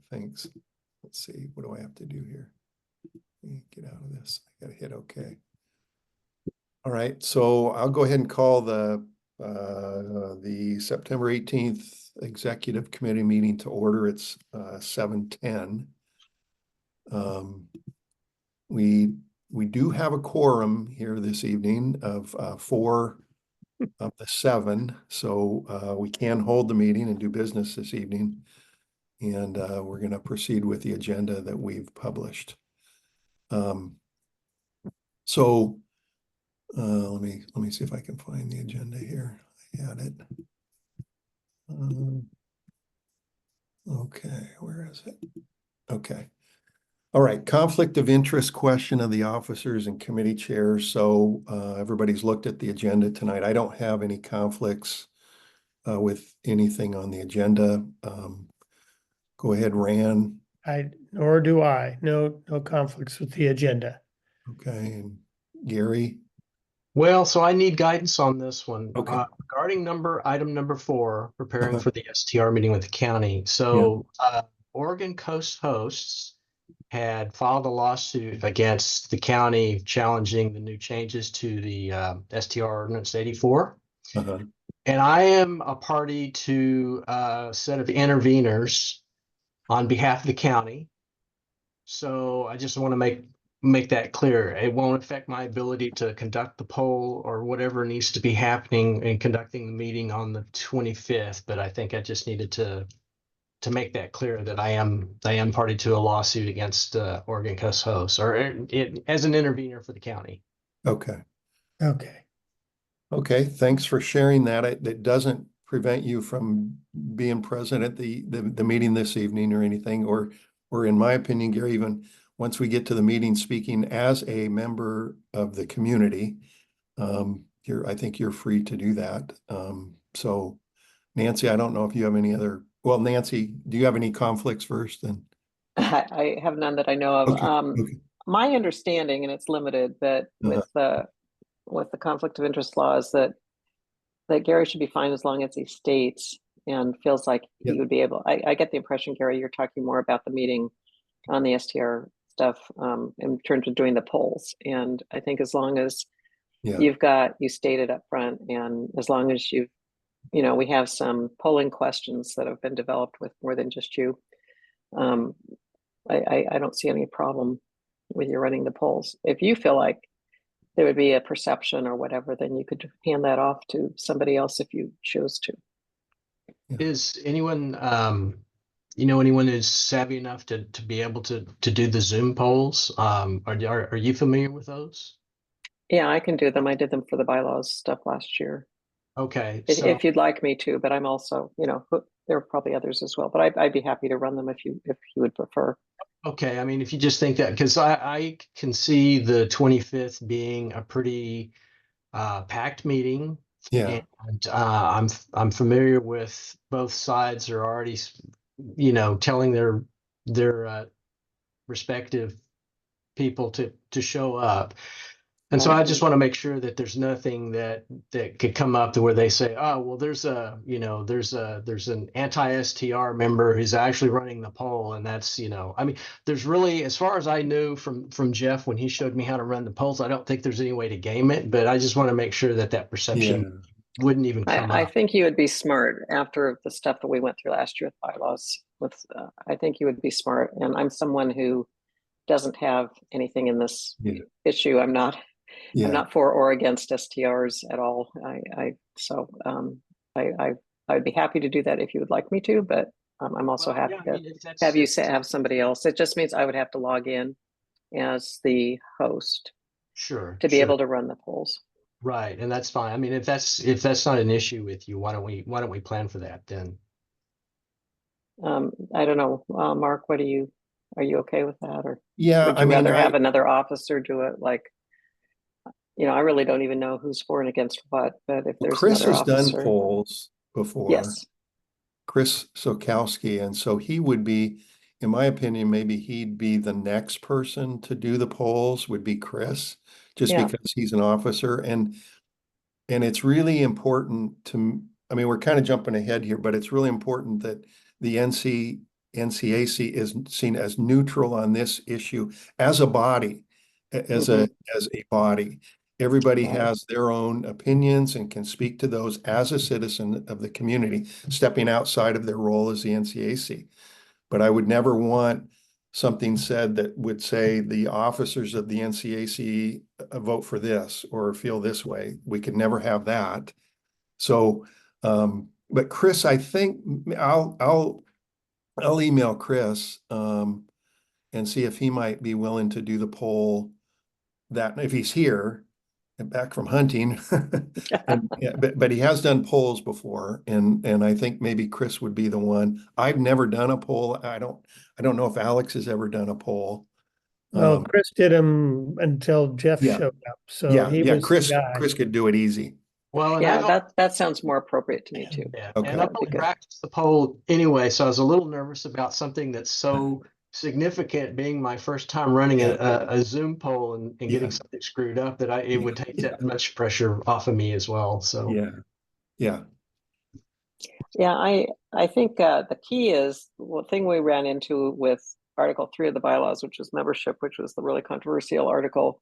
thanks. Let's see, what do I have to do here? Get out of this. I gotta hit OK. All right, so I'll go ahead and call the September 18th Executive Committee meeting to order. It's 7:10. We do have a quorum here this evening of 4 of the 7, so we can hold the meeting and do business this evening. And we're going to proceed with the agenda that we've published. So let me see if I can find the agenda here. I had it. Okay, where is it? Okay. All right, conflict of interest question of the officers and committee chairs. So everybody's looked at the agenda tonight. I don't have any conflicts with anything on the agenda. Go ahead, Ran. Nor do I. No conflicts with the agenda. Okay, and Gary. Well, so I need guidance on this one. Okay. Regarding item number 4, preparing for the STR meeting with the county. So Oregon Coast Hosts had filed a lawsuit against the county challenging the new changes to the STR Ordinance 84. And I am a party to a set of interveners on behalf of the county. So I just want to make that clear. It won't affect my ability to conduct the poll or whatever needs to be happening in conducting the meeting on the 25th. But I think I just needed to make that clear that I am party to a lawsuit against Oregon Coast Hosts, or as an intervener for the county. Okay. Okay. Okay. Thanks for sharing that. It doesn't prevent you from being present at the meeting this evening or anything, or in my opinion, Gary, even once we get to the meeting, speaking as a member of the community, I think you're free to do that. So Nancy, I don't know if you have any other. Well, Nancy, do you have any conflicts first? And I have none that I know of. Okay. My understanding, and it's limited, that with the conflict of interest laws, that Gary should be fine as long as he states and feels like he would be able. I get the impression, Gary, you're talking more about the meeting on the STR stuff in terms of doing the polls. And I think as long as you stated up front, and as long as we have some polling questions that have been developed with more than just you. I don't see any problem with you running the polls. If you feel like there would be a perception or whatever, then you could hand that off to somebody else if you choose to. Is anyone, anyone who's savvy enough to be able to do the Zoom polls? Are you familiar with those? Yeah, I can do them. I did them for the bylaws stuff last year. Okay. If you'd like me to, but I'm also, there are probably others as well, but I'd be happy to run them if you would prefer. Okay. I mean, if you just think that, because I can see the 25th being a pretty packed meeting. Yeah. And I'm familiar with both sides are already, telling their respective people to show up. And so I just want to make sure that there's nothing that could come up to where they say, oh, well, there's an anti-STR member who's actually running the poll. And that's, I mean, there's really, as far as I knew from Jeff, when he showed me how to run the polls, I don't think there's any way to game it, but I just want to make sure that perception wouldn't even come up. I think you would be smart after the stuff that we went through last year with bylaws. I think you would be smart. And I'm someone who doesn't have anything in this issue. I'm not for or against STRs at all. I'd be happy to do that if you would like me to, but I'm also happy to have you have somebody else. It just means I would have to log in as the host, to be able to run the polls. Right, and that's fine. I mean, if that's not an issue with you, why don't we plan for that then? I don't know, Mark. Are you okay with that, or would you rather have another officer do it? Like, I really don't even know who's for and against what, but if there's Chris another has officer, done polls before. Yes. Chris Sokowski, and so he would be, in my opinion, maybe he'd be the next person to do the polls, would be Chris, just because he's an officer. And it's really important to, I mean, we're kind of jumping ahead here, but it's really important that the NCAC is seen as neutral on this issue as a body, as a body. Everybody Right. has their own opinions and can speak to those as a citizen of the community, stepping outside of their role as the NCAC. But I would never want something said that would say the officers of the NCAC vote for this or feel this way. We could never have that. So, but Chris, I think I'll email Chris and see if he might be willing to do the poll that if he's here and back from hunting. Yeah, but he has done polls before, and I think maybe Chris would be the one. I've never done a poll. I don't know if Alex has ever done a poll. Well, Chris did them until Jeff Yeah. showed up, so he was the guy. Chris could do it easy. Well, and Yeah, that sounds more appropriate to me too. Yeah, Okay. and That I've would be only good. practiced the poll anyway, so I was a little nervous about something that's so significant, being my first time running a Zoom poll and getting something screwed up, that it would take that much pressure off of me as well. So Yeah. I think the key is one thing we ran into with Article 3 of the bylaws, which was membership, which was the really controversial article,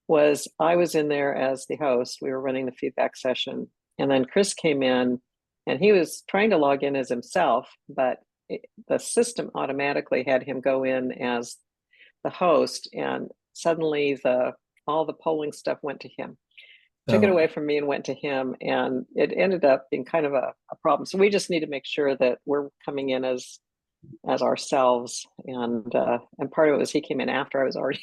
was I was in there as the host. We were running the feedback session, and then Chris came in and he was trying to log in as himself, but the system automatically had him go in as the host, and suddenly all the polling stuff went to him. Took it away from me and went to him, and it ended up being kind of a problem. So we just need to make sure that we're coming in as ourselves, and part of it was he came in after I was already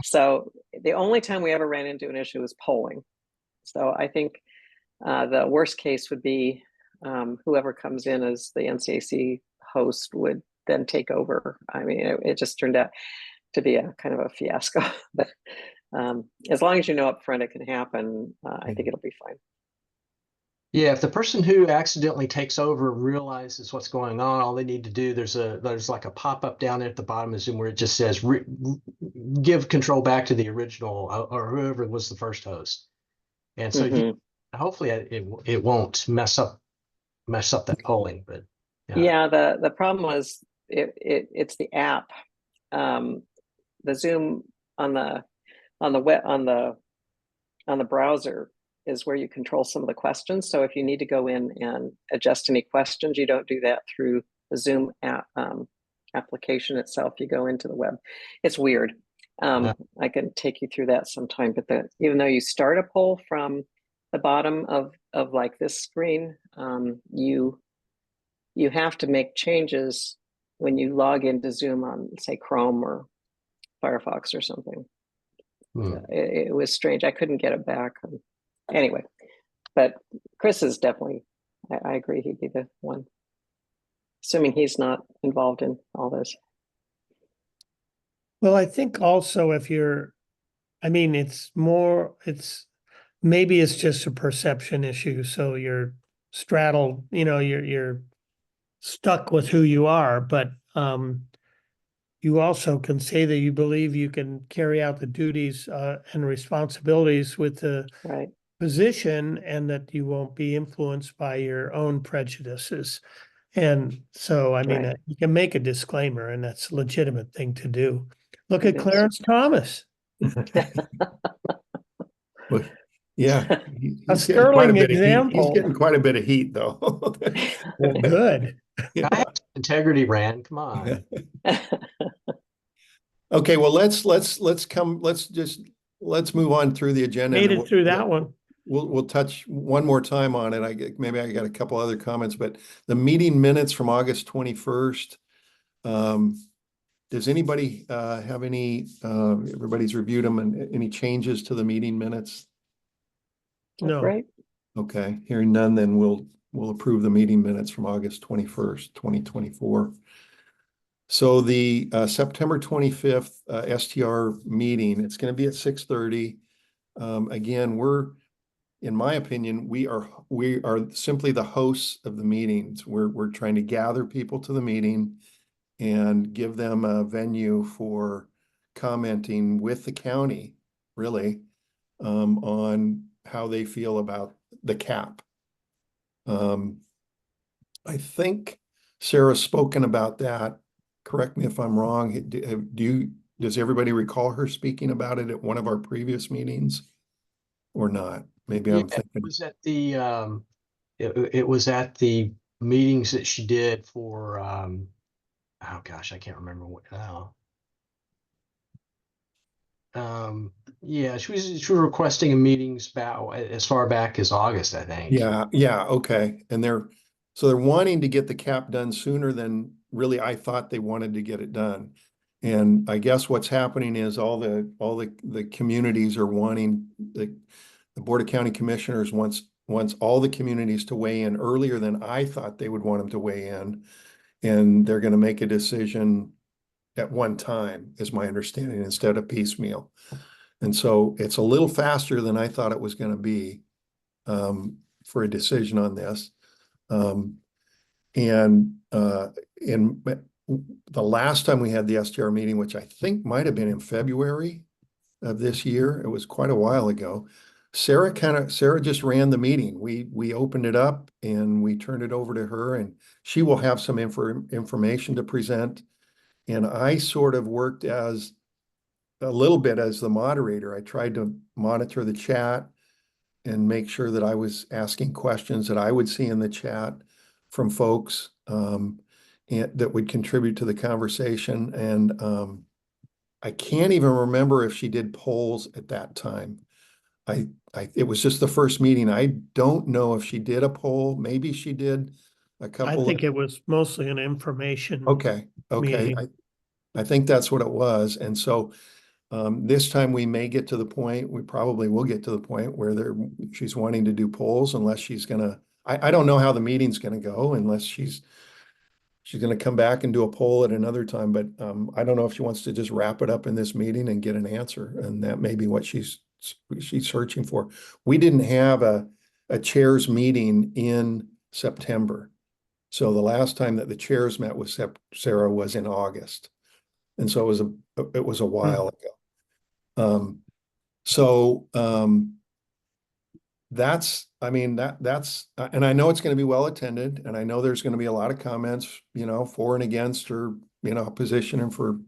so the only time we ever ran into an issue was polling. So I think the worst case would be whoever comes in as the NCAC host would then take over. I mean, it just turned out to be a kind of a fiasco, but as long as you know up front it can happen, I think it'll be fine. yeah, if the person who accidentally takes over realizes what's going on, all they need to do, there's like a pop-up down there at the bottom of Zoom where it just says give control back to the original or whoever was the first host. And so hopefully it won't mess up that polling. But yeah, the problem was it's the app, the Zoom on the web on the browser is where you control some of the questions. So if you need to go in and adjust any questions, you don't do that through the Zoom app, application itself. You go into the web. It's weird. I can take you through that sometime, but even though you start a poll from the bottom of like this screen, you have to make changes when you log into Zoom on, say, Chrome or Firefox or something. It was strange. I couldn't get it back. Anyway, but Chris is definitely, I agree, he'd be the one, assuming he's not involved in all this. Well, I think also maybe it's just a perception issue. So you're straddled, you're stuck with who you are, but you also can say that you believe you can carry out the duties and responsibilities with the position, and that you won't be influenced by your own prejudices. And so, I mean, you can make a disclaimer, and that's a legitimate thing to do. Look at Clarence Thomas. Well, yeah, A sterling example. He's getting quite a bit of heat, though. Well, good. I have integrity, Rand. Come on. Okay, well, let's move on through the agenda. Made it through that one. We'll touch one more time on it. Maybe I got a couple other comments, but the meeting minutes from August 21st. Does anybody have any? Everybody's reviewed them, and any changes to the meeting minutes? No. Right. Okay, hearing none, then we'll approve the meeting minutes from August 21st, 2024. So the September 25th STR meeting, it's going to be at 6:30. Again, in my opinion, we are simply the hosts of the meetings. We're trying to gather people to the meeting and give them a venue for commenting with the county, really, on how they feel about the cap. I think Sarah's spoken about that. Correct me if I'm wrong. Does everybody recall her speaking about it at one of our previous meetings or not? Maybe Yeah, I'm thinking. it was at the it was at the meetings that she did for oh gosh, I can't remember what now. Yeah, she was requesting a meetings about as far back as August, I think. Yeah, okay. And they're wanting to get the cap done sooner than really I thought they wanted to get it done. And I guess what's happening is all the communities are wanting the Board of County Commissioners wants all the communities to weigh in earlier than I thought they would want them to weigh in. And they're going to make a decision at one time, is my understanding, instead of piecemeal. And so it's a little faster than I thought it was going to be for a decision on this. In the last time we had the STR meeting, which I think might have been in February of this year, it was quite a while ago. Sarah just ran the meeting. We opened it up and we turned it over to her, and she will have some information to present. And I sort of worked as a little bit as the moderator. I tried to monitor the chat and make sure that I was asking questions that I would see in the chat from folks and that would contribute to the conversation. And I can't even remember if she did polls at that time. It was just the first meeting. I don't know if she did a poll. Maybe she did a couple. I think it was mostly an information. Okay. meeting. I think that's what it was. And so this time we may get to the point, we probably will get to the point where she's wanting to do polls, unless she's gonna, I don't know how the meeting's gonna go unless she's gonna come back and do a poll at another time, but I don't know if she wants to just wrap it up in this meeting and get an answer, and that may be what she's searching for. We didn't have a chairs meeting in September. So the last time that the chairs met with Sarah was in August. And so it was a while ago. That's, I mean, that's, and I know it's going to be well attended, and I know there's going to be a lot of comments, for and against, or, position and for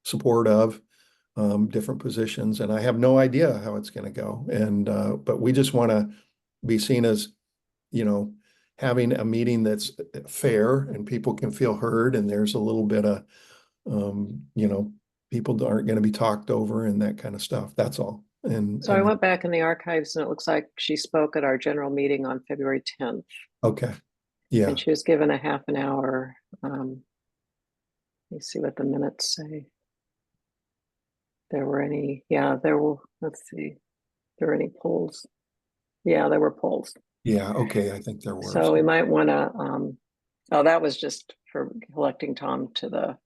support of different positions. And I have no idea how it's going to go. And, but we just want to be seen as, having a meeting that's fair and people can feel heard, and there's a little bit of, people aren't going to be talked over and that kind of stuff. That's all. So I went back in the archives and it looks like she spoke at our general meeting on February 10th. Okay. Yeah. And she was given a half an hour. Let me see what the minutes say. There were any, let's see. There were any polls. Yeah, there were polls. Yeah, okay, I think there were. So we might want to, that was just for electing Tom to the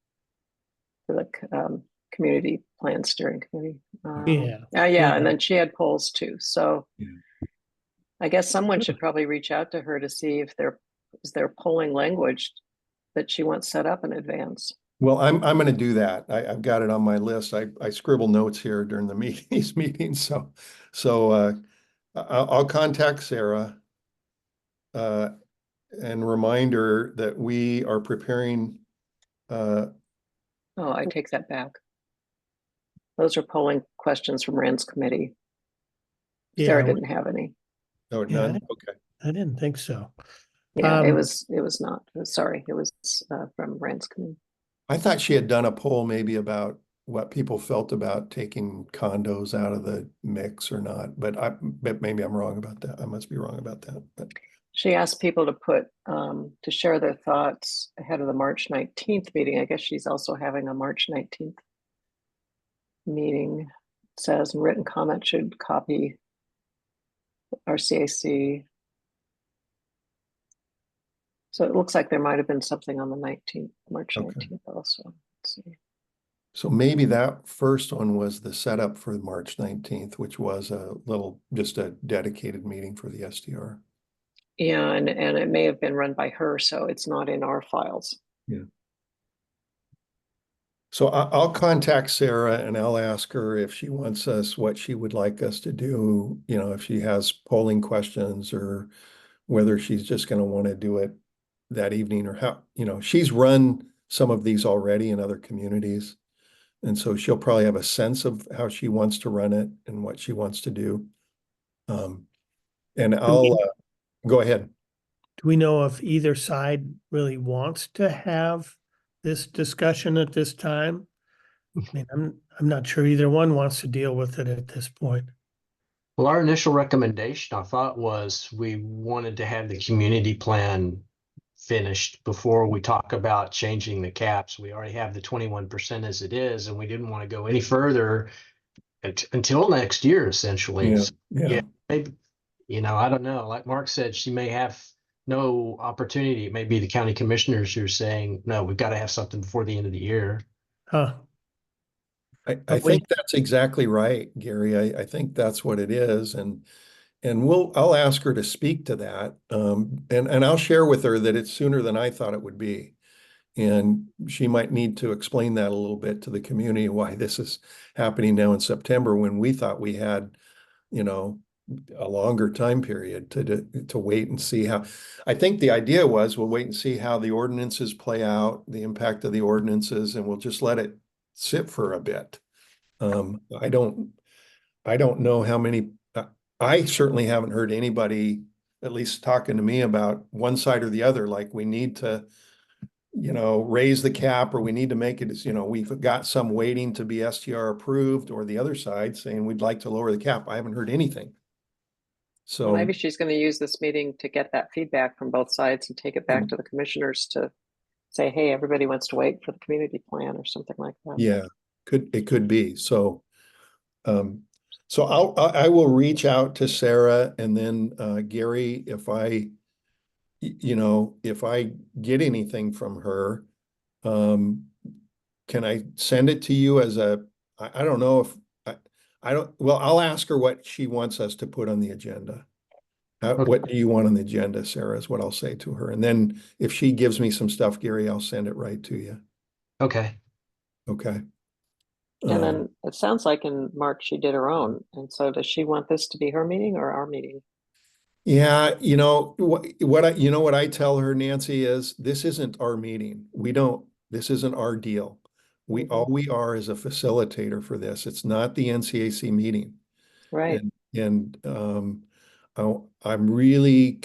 community plan steering committee. And then she had polls too. So I guess someone should probably reach out to her to see if is there polling language that she wants set up in advance. Well, I'm going to do that. I've got it on my list. I scribble notes here during these meetings. So I'll contact Sarah and remind her that we are preparing. I take that back. Those are polling questions from Rand's committee. Sarah didn't have any. No, none. Okay. I didn't think so. Yeah, it was not. Sorry, it was from Rand's committee. I thought she had done a poll maybe about what people felt about taking condos out of the mix or not, but maybe I'm wrong about that. I must be wrong about that. But she asked people to put to share their thoughts ahead of the March 19th meeting. I guess she's also having a March 19th meeting. It says written comment should copy our CAC. So it looks like there might have been something on the 19th, March 19th also. Let's see. So maybe that first one was the setup for March 19th, which was just a dedicated meeting for the STR. Yeah, and it may have been run by her, so it's not in our files. Yeah. So I'll contact Sarah and I'll ask her if she wants what she would like us to do, if she has polling questions, or whether she's just going to want to do it that evening, or how, she's run some of these already in other communities. And so she'll probably have a sense of how she wants to run it and what she wants to do. And I'll go ahead. Do we know if either side really wants to have this discussion at this time? I mean, I'm not sure either one wants to deal with it at this point. Well, our initial recommendation, I thought, was we wanted to have the community plan finished before we talk about changing the caps. We already have the 21% as it is, and we didn't want to go any further until next year, essentially. Yeah, So, yeah. maybe, I don't know. Like Mark said, she may have no opportunity. It may be the county commissioners who are saying, no, we've got to have something before the end of the year. Huh. I think that's exactly right, Gary. I think that's what it is. And I'll ask her to speak to that. And I'll share with her that it's sooner than I thought it would be. And she might need to explain that a little bit to the community, why this is happening now in September when we thought we had, a longer time period to wait and see how. I think the idea was we'll wait and see how the ordinances play out, the impact of the ordinances, and we'll just let it sit for a bit. I don't know how many. I certainly haven't heard anybody, at least talking to me, about one side or the other, like we need to, raise the cap, or we need to make it as, we've got some waiting to be STR approved, or the other side saying we'd like to lower the cap. I haven't heard anything. So well, maybe she's going to use this meeting to get that feedback from both sides and take it back to the commissioners to say, hey, everybody wants to wait for the community plan or something like that. yeah, it could be. So, so I will reach out to Sarah, and then Gary, if I get anything from her, can I send it to you as I don't know if well, I'll ask her what she wants us to put on the agenda. Okay. What do you want on the agenda, Sarah, is what I'll say to her. And then if she gives me some stuff, Gary, I'll send it right to you. Okay. Okay. And then it sounds like in March she did her own. And so does she want this to be her meeting or our meeting? Yeah, what I tell her, Nancy, is this isn't our meeting. This isn't our deal. All we are is a facilitator for this. It's not the NCAC meeting. Right. And I'm really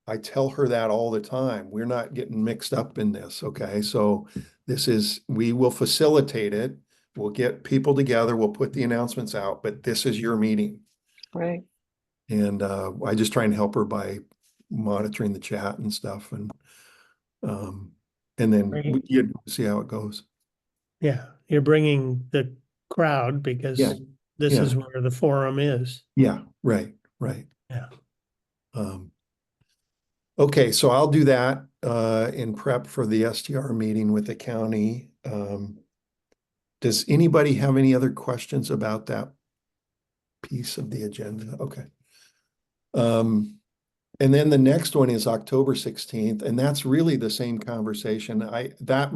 I tell her that all the time. We're not getting mixed up in this, okay? So we will facilitate it. We'll get people together. We'll put the announcements out, but this is your meeting. Right. And I just try and help her by monitoring the chat and stuff, and then you see how it goes. Yeah, you're bringing the crowd because this is where the forum is. Yeah, right. Yeah. Okay, so I'll do that in prep for the STR meeting with the county. Does anybody have any other questions about that piece of the agenda? Okay. And then the next one is October 16th, and that's really the same conversation. That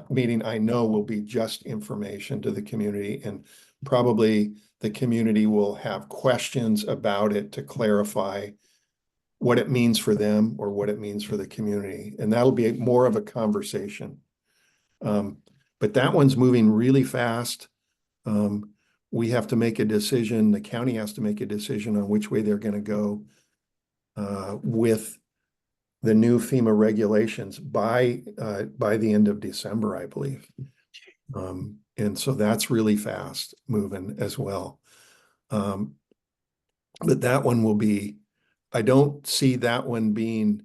meeting I know will be just information to the community, and probably the community will have questions about it to clarify what it means for them or what it means for the community. And that'll be more of a conversation. But that one's moving really fast. We have to make a decision. The county has to make a decision on which way they're going to go with the new FEMA regulations by the end of December, I believe. And so that's really fast moving as well. But that one will be, I don't see that one being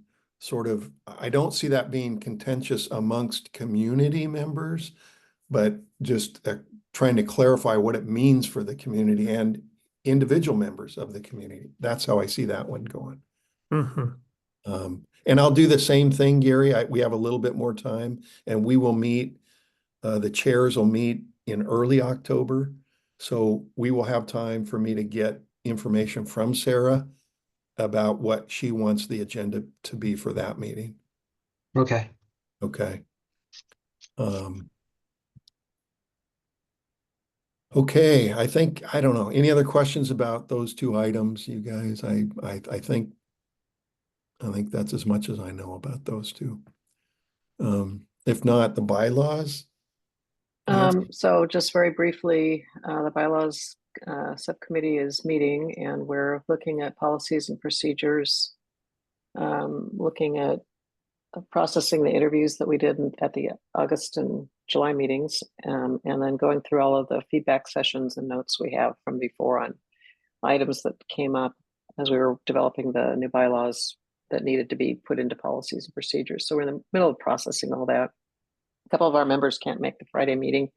I don't see that being contentious amongst community members, but just trying to clarify what it means for the community and individual members of the community. That's how I see that one going. And I'll do the same thing, Gary. We have a little bit more time, and we will meet, the chairs will meet in early October. So we will have time for me to get information from Sarah about what she wants the agenda to be for that meeting. Okay. Okay. Okay, I don't know. Any other questions about those two items, you guys? I think I think that's as much as I know about those two. If not, the bylaws. Nancy? So just very briefly, the bylaws subcommittee is meeting and we're looking at policies and procedures, looking at processing the interviews that we did at the August and July meetings, and then going through all of the feedback sessions and notes we have from before on items that came up as we were developing the new bylaws that needed to be put into policies and procedures. So we're in the middle of processing all that. A couple of our members can't make the Friday meeting,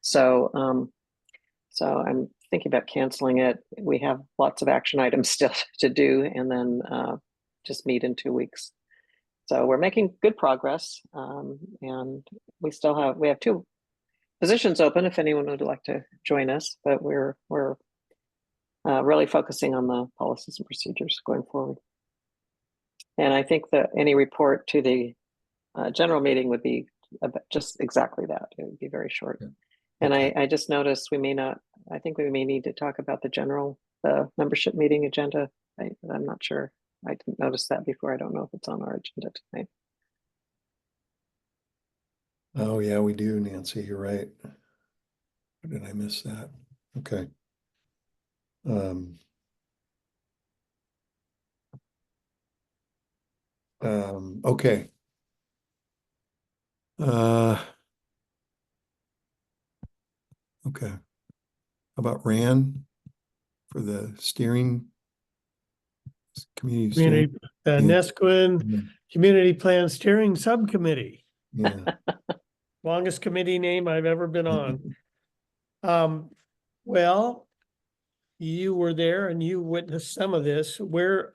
so I'm thinking about canceling it. We have lots of action items still to do, and then just meet in 2 weeks. So we're making good progress, and we have 2 positions open if anyone would like to join us. But we're really focusing on the policies and procedures going forward. And I think that any report to the general meeting would be just exactly that. It would be very short. Yeah. And Okay. I just noticed I think we may need to talk about the membership meeting agenda. I'm not sure. I didn't notice that before. I don't know if it's on our agenda tonight. Oh, yeah, we do, Nancy, you're right. Or did I miss that? Okay. Okay. Okay. How about RAN for the steering? Community steering? Community, Yeah. Nesquin Community Plan Steering Subcommittee, Yeah. longest committee name I've ever been on. Well, you were there and you witnessed some of this. We're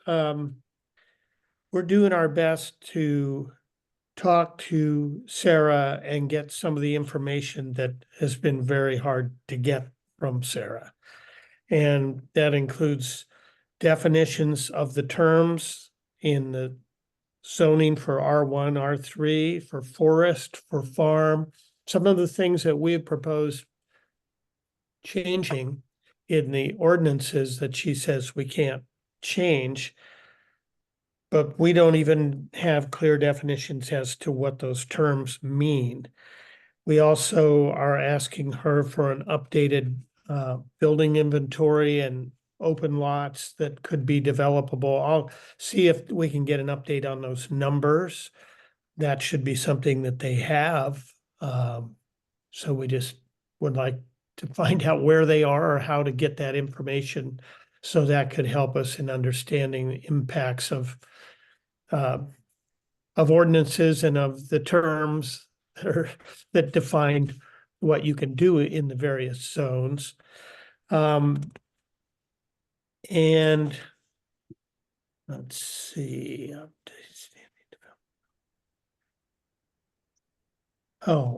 doing our best to talk to Sarah and get some of the information that has been very hard to get from Sarah. And that includes definitions of the terms in the zoning for R1, R3, for forest, for farm, some of the things that we have proposed changing in the ordinances that she says we can't change. But we don't even have clear definitions as to what those terms mean. We also are asking her for an updated building inventory and open lots that could be developable. I'll see if we can get an update on those numbers. That should be something that they have. So we just would like to find out where they are or how to get that information. So that could help us in understanding the impacts of ordinances and of the terms that define what you can do in the various zones. And let's see. Oh,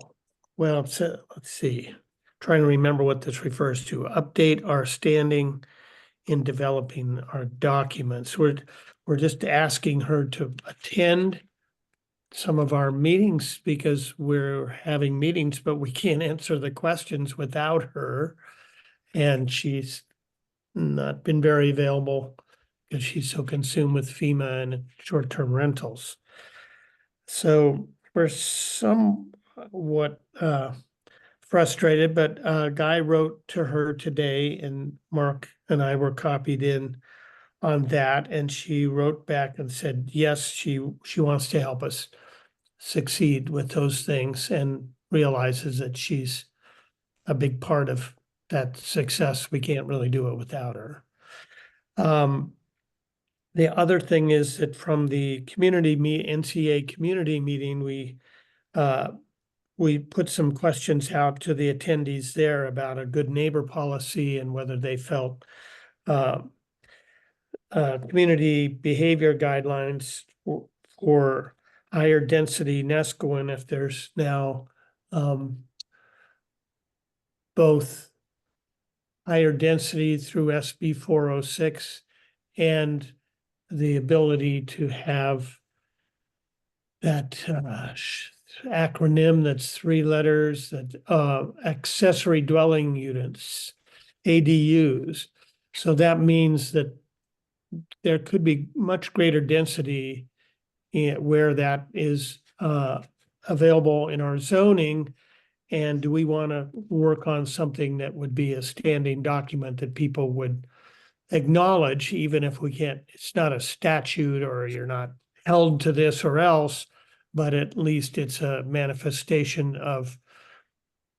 well, so let's see. Trying to remember what this refers to. Update our standing in developing our documents. We're just asking her to attend some of our meetings because we're having meetings, but we can't answer the questions without her. And she's not been very available because she's so consumed with FEMA and short-term rentals. So we're somewhat frustrated, but a guy wrote to her today and Mark and I were copied in on that. And she wrote back and said, yes, she wants to help us succeed with those things and realizes that she's a big part of that success. We can't really do it without her. The other thing is that from the NCA community meeting, we put some questions out to the attendees there about a good neighbor policy and whether they felt community behavior guidelines for higher density Nesquin, if there's now both higher density through SB 406 and the ability to have that acronym that's 3 letters, that accessory dwelling units, ADUs. So that means that there could be much greater density where that is available in our zoning? And do we want to work on something that would be a standing document that people would acknowledge, even if we can't, it's not a statute or you're not held to this or else, but at least it's a manifestation of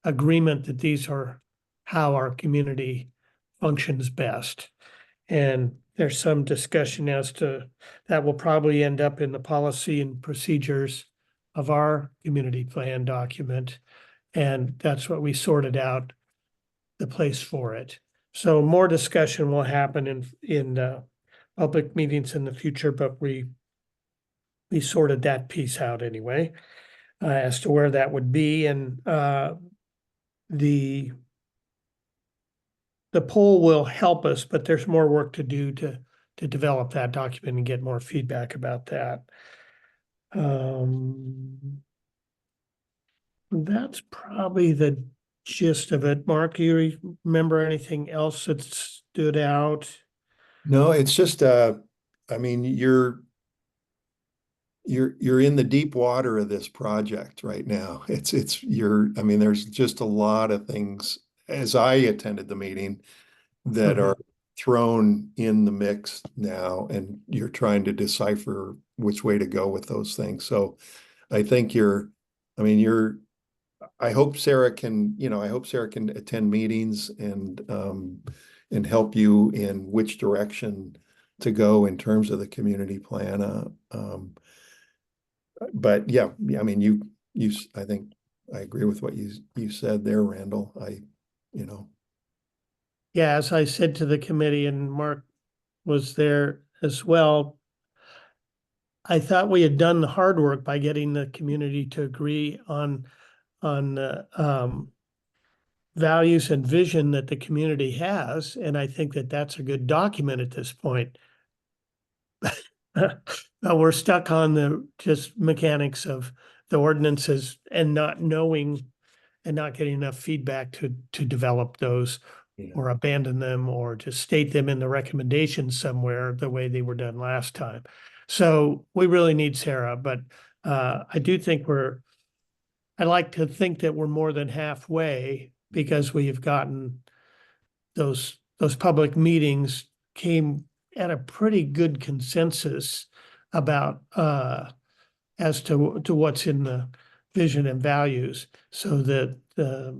agreement that these are how our community functions best. And there's some discussion as to that will probably end up in the policy and procedures of our community plan document. And that's what we sorted out the place for it. So more discussion will happen in public meetings in the future, but we sorted that piece out anyway, as to where that would be. And the poll will help us, but there's more work to do to develop that document and get more feedback about that. That's probably the gist of it. Mark, you remember anything else that stood out? No, it's just, I mean, you're in the deep water of this project right now. I mean, there's just a lot of things, as I attended the meeting, that are thrown in the mix now, and you're trying to decipher which way to go with those things. So I think I hope Sarah can attend meetings and help you in which direction to go in terms of the community plan. But yeah, I mean, I think I agree with what you said there, Randall. Yeah, as I said to the committee, and Mark was there as well, I thought we had done the hard work by getting the community to agree on values and vision that the community has, and I think that that's a good document at this point. We're stuck on the just mechanics of the ordinances and not knowing and not getting enough feedback to develop those. Yeah. Or abandon them, or just state them in the recommendations somewhere the way they were done last time. So we really need Sarah, but I do think I like to think that we're more than halfway, because we've gotten those public meetings came at a pretty good consensus about as to what's in the vision and values, so that the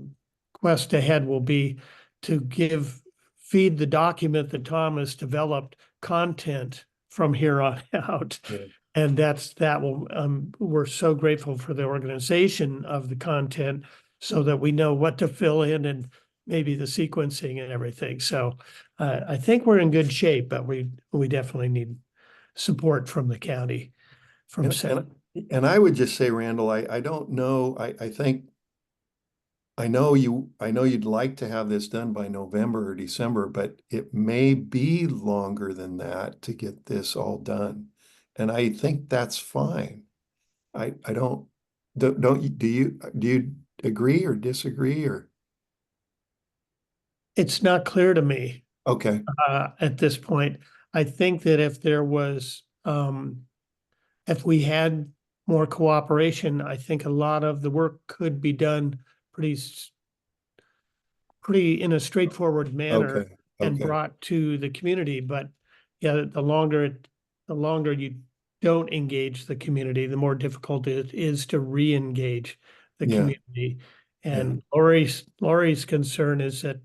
quest ahead will be to feed the document that Tom has developed content from here on out. Yeah. And we're so grateful for the organization of the content, so that we know what to fill in and maybe the sequencing and everything. So I think we're in good shape, but we definitely need support from the county, from Sept. And I would just say, Randall, I don't know. I know you'd like to have this done by November or December, but it may be longer than that to get this all done. And I think that's fine. Do you agree or disagree, or? It's not clear to me Okay. at this point. I think that if there was, if we had more cooperation, I think a lot of the work could be done pretty in a straightforward manner. Okay. And Okay. brought to the community. But yeah, the longer you don't engage the community, the more difficult it is to re-engage the Yeah. community. And Lori's concern is that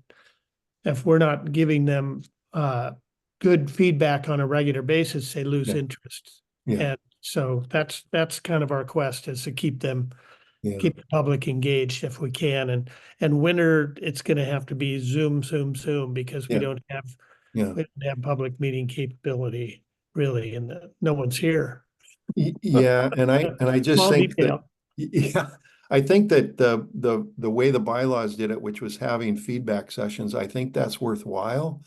if we're not giving them good feedback on a regular basis, they lose Yeah. interest. Yeah. And so that's kind of our quest, is to keep the public engaged if we can. And winter, it's going to have to be Zoom, because we Yeah. don't have Yeah. we don't have public meeting capability really, and no one's here. Yeah, and I just Small think that, detail. yeah, I think that the way the bylaws did it, which was having feedback sessions, I think that's worthwhile.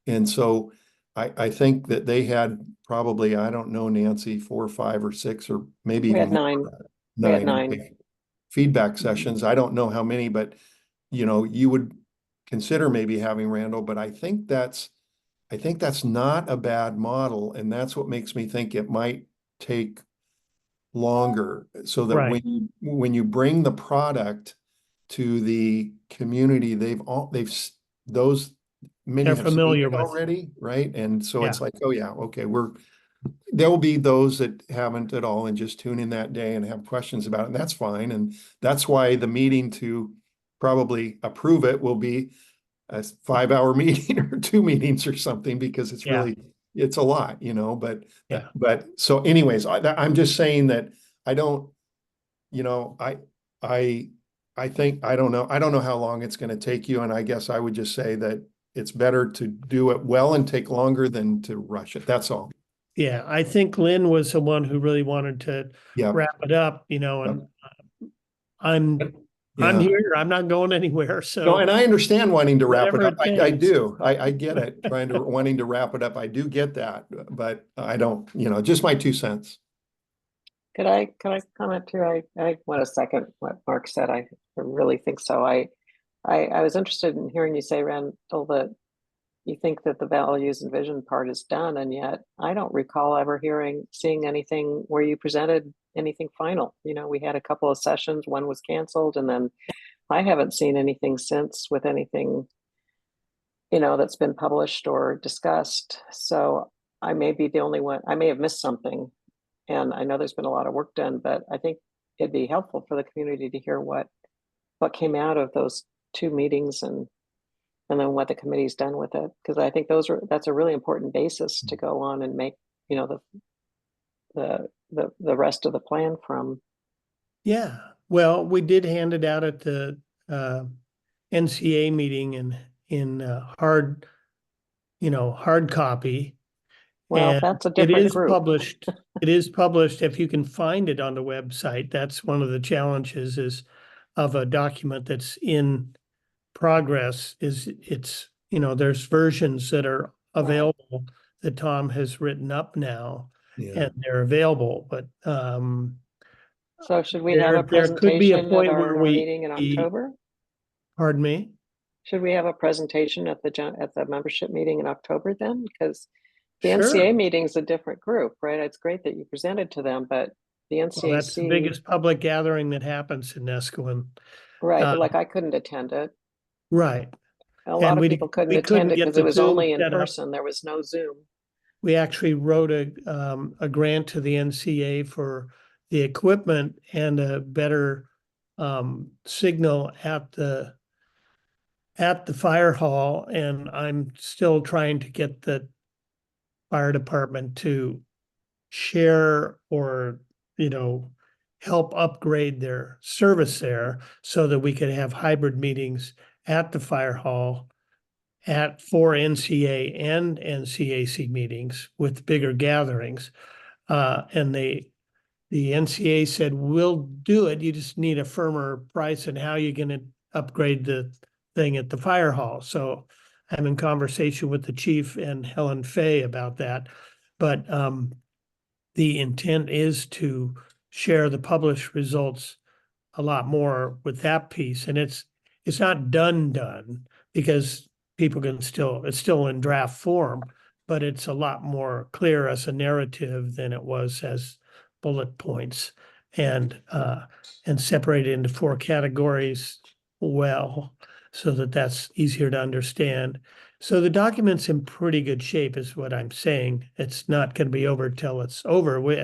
And so I think that they had probably, I don't know, Nancy, 4 or 5 or 6, or maybe We even had 9. more. We had 9 9. feedback sessions. I don't know how many, but you would consider maybe having, Randall, but I think that's not a bad model, and that's what makes me think it might take longer, so that Right. when you bring the product to the community, those many They're have seen familiar it with. already, right? And so it's Yeah. like, oh yeah, okay, there will be those that haven't at all and just tune in that day and have questions about it, and that's fine. And that's why the meeting to probably approve it will be a 5-hour meeting or 2 meetings or something, because it's Yeah. really, it's a lot, but, Yeah. but so anyways, I'm just saying that I don't, I think, I don't know how long it's going to take you. And I guess I would just say that it's better to do it well and take longer than to rush it. That's all. Yeah. I think Lynn was the one who really wanted to Yeah. wrap it up, and I'm Yeah. here. I'm not going anywhere. No, So and I understand wanting to wrap it whatever up. it I takes. do. I get it. Wanting to wrap it up. I do get that, but I don't, just my 2 cents. Could I comment too? I want to second what Mark said. I really think so. I was interested in hearing you say, Randall, that you think that the values and vision part is done, and yet I don't recall ever seeing anything where you presented anything final. We had a couple of sessions, one was canceled, and then I haven't seen anything since with anything, that's been published or discussed. So I may be the only one, I may have missed something. And I know there's been a lot of work done, but I think it'd be helpful for the community to hear what came out of those 2 meetings, and then what the committee's done with it. Because I think that's a really important basis to go on and make, the rest of the plan from. Yeah. Well, we did hand it out at the NCA meeting in hard copy. Well, And that's a it different is group. published. It is published if you can find it on the website. That's one of the challenges is of a document that's in progress is there's versions that are available that Tom has written up now Yeah. and they're available. But So should we have a there could be a presentation at point where our meeting in October? Pardon me? Should we have a presentation at the membership meeting in October then? Because the Sure. NCA meeting is a different group, right? It's great that you presented to them, but the Well, that's the NCAC, biggest public gathering that happens in Nescoin. right? But like I couldn't attend it. Right. A lot of people couldn't attend it get because the it was Zoom only in set up. person. There was no Zoom. We actually wrote a grant to the NCA for the equipment and a better signal at the fire hall, and I'm still trying to get the fire department to share or help upgrade their service there so that we could have hybrid meetings at the fire hall for NCA and NCAC meetings with bigger gatherings. And the NCA said, we'll do it. You just need a firmer price and how you're going to upgrade the thing at the fire hall. So I'm in conversation with the chief and Helen Fay about that. But the intent is to share the published results a lot more with that piece. And it's not done because people can it's still in draft form, but it's a lot more clear as a narrative than it was as bullet points and separated into 4 categories well, so that that's easier to understand. So the document's in pretty good shape is what I'm saying. It's not going to be over till it's over. We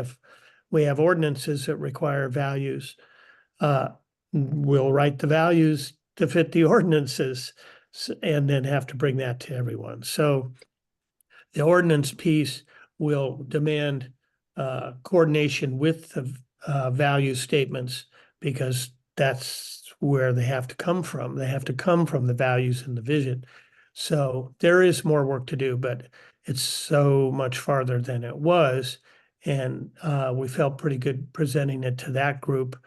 have ordinances that require values. We'll write the values to fit the ordinances and then have to bring that to everyone. So the ordinance piece will demand coordination with the value statements because that's where they have to come from. They have to come from the values and the vision. So there is more work to do, but it's so much farther than it was. And we felt pretty good presenting it to that group.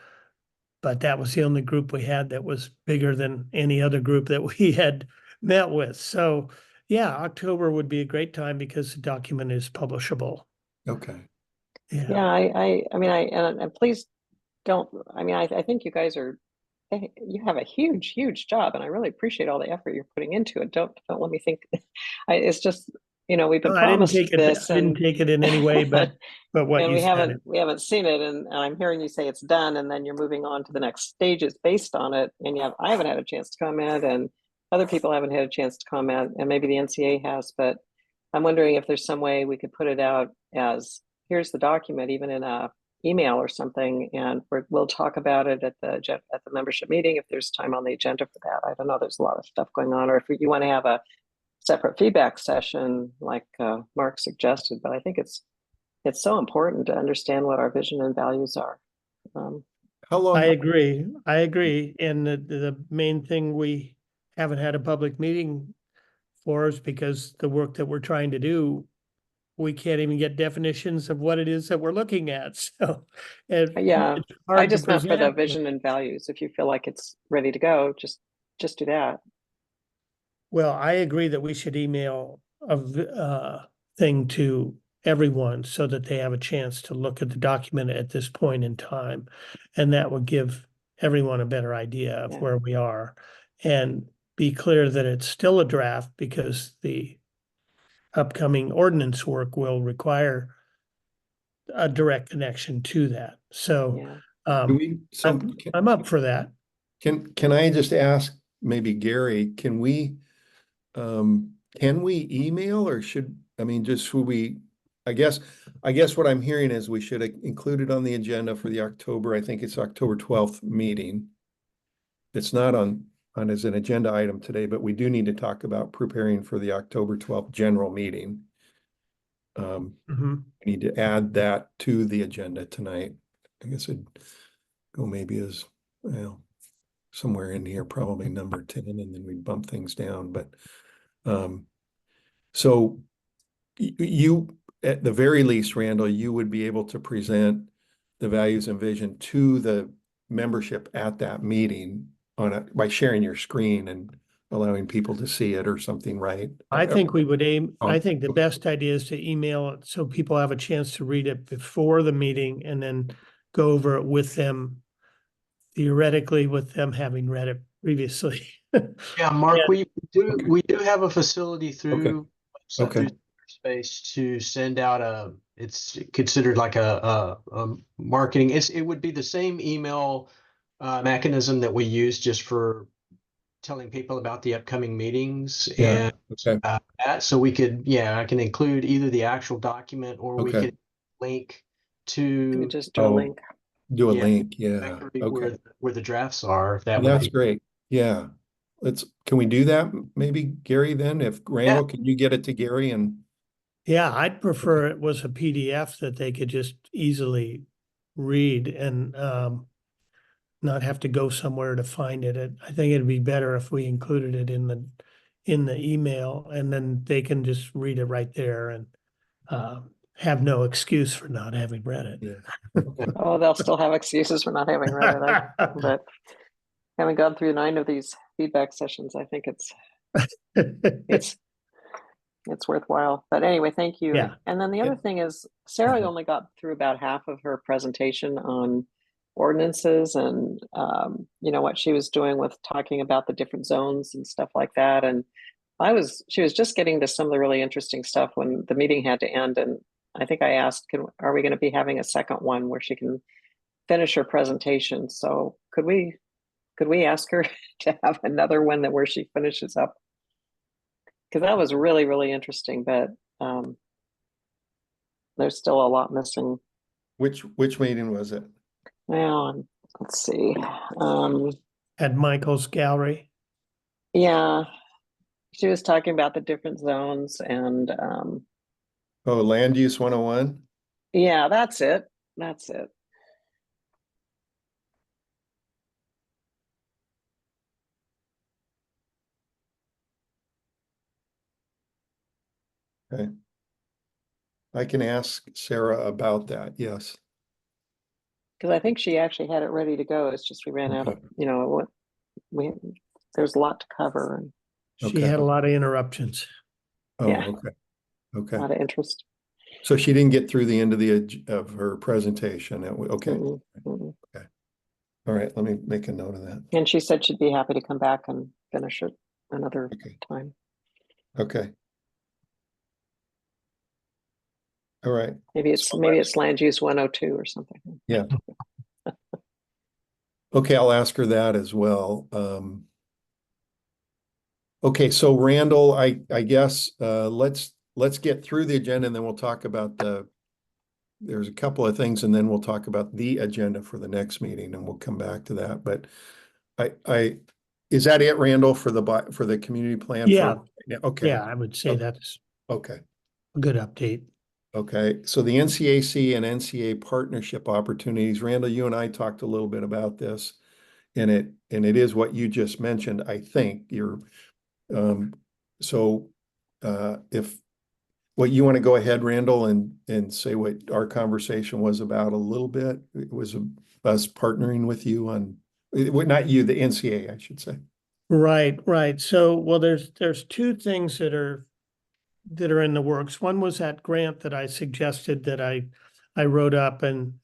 But that was the only group we had that was bigger than any other group that we had met with. So yeah, October would be a great time because the document is publishable. Okay. Yeah, I mean, and please don't, I mean, I think you guys you have a huge job, and I really appreciate all the effort you're putting into it. Don't let me think, it's just, you know, we've been No, I didn't promised take it, this I didn't and take it in any way, but what and you said. we haven't seen it, and I'm hearing you say it's done, and then you're moving on to the next stages based on it, and I haven't had a chance to comment, and other people haven't had a chance to comment, and maybe the NCA has, but I'm wondering if there's some way we could put it out as, here's the document, even in a email or something, and we'll talk about it at the membership meeting if there's time on the agenda for that. I don't know, there's a lot of stuff going on, or if you want to have a separate feedback session like Mark suggested, but I think it's so important to understand what our vision and values are. How long? I agree. And the main thing we haven't had a public meeting for is because the work that we're trying to do, we can't even get definitions of what it is that we're looking at. So Yeah, it's I hard to just meant for the present. vision and values. If you feel like it's ready to go, just do that. Well, I agree that we should email a thing to everyone so that they have a chance to look at the document at this point in time. And that would give everyone a better idea of Yeah. where we are and be clear that it's still a draft because the upcoming ordinance work will require a direct connection to that. So Yeah. I'm up for that. Can I just ask maybe Gary, can we email or should we, I guess what I'm hearing is we should include it on the agenda for the October, I think it's October 12th meeting. It's not on as an agenda item today, but we do need to talk about preparing for the October 12th general meeting. Mhm. We need to add that to the agenda tonight. I guess it'd go maybe as, well, somewhere in here, probably number 10, and then we bump things down. But so you, at the very least, Randall, you would be able to present the values and vision to the membership at that meeting by sharing your screen and allowing people to see it or something, right? I think we would aim, Oh, I think the okay. best idea is to email it so people have a chance to read it before the meeting and then go over it with them, theoretically with them having read it previously. Yeah, Mark, Yeah. we do have a facility through Okay. Space to send out it's considered like a marketing. It would be the same email mechanism that we use just for telling people about the upcoming meetings Yeah. and Okay. that. So we could, I can include either the actual document or we Okay. could link You to just do a link. Do a Yeah, link. Yeah. exactly Okay. where the drafts are. If that Well, would that's be great. Yeah. Can we do that? Maybe Gary then, if Randall, can you get it to Gary and Yeah, I'd prefer it was a PDF that they could just easily read and not have to go somewhere to find it. I think it'd be better if we included it in the email and then they can just read it right there and have no excuse for not having read it. yeah. Oh, they'll still have excuses for not having read it. But having gone through 9 of these feedback sessions, I think it's worthwhile. But anyway, thank you. Yeah. And then the other thing is Sarah only got through about half of her presentation on ordinances and what she was doing with talking about the different zones and stuff like that. And she was just getting to some of the really interesting stuff when the meeting had to end. And I think I asked, are we going to be having a second one where she can finish her presentation? So could we ask her to have another one where she finishes up? Because that was really, really interesting, but there's still a lot missing. Which meeting was it? Well, let's see. At Michael's gallery. Yeah, she was talking about the different zones and Land Use 101? yeah, that's it. Okay. I can ask Sarah about that, yes. Because I think she actually had it ready to go. It's just we ran out of, there's a lot to cover. And She had a lot of interruptions. Oh, yeah. Okay. A lot of interest. So she didn't get through the end of her presentation. Okay. Mm-mm. Okay. All right. Let me make a note of that. And she said she'd be happy to come back and finish it another time. Okay. All right. Maybe it's land use 102 or something. Yeah. Okay, I'll ask her that as well. Okay, so Randall, I guess let's get through the agenda and then we'll talk about there's a couple of things and then we'll talk about the agenda for the next meeting and we'll come back to that. But is that it, Randall, for the community plan? Yeah. Okay. Yeah, I would say Okay. that's Okay. a good update. Okay, so the NCAC and NCA partnership opportunities, Randall, you and I talked a little bit about this, and it is what you just mentioned, I think. So if what you want to go ahead, Randall, and say what our conversation was about a little bit, it was us partnering with you on, not you, the NCA, I should say. Right. So, well, there's two things that are in the works. One was that grant that I suggested that I wrote up and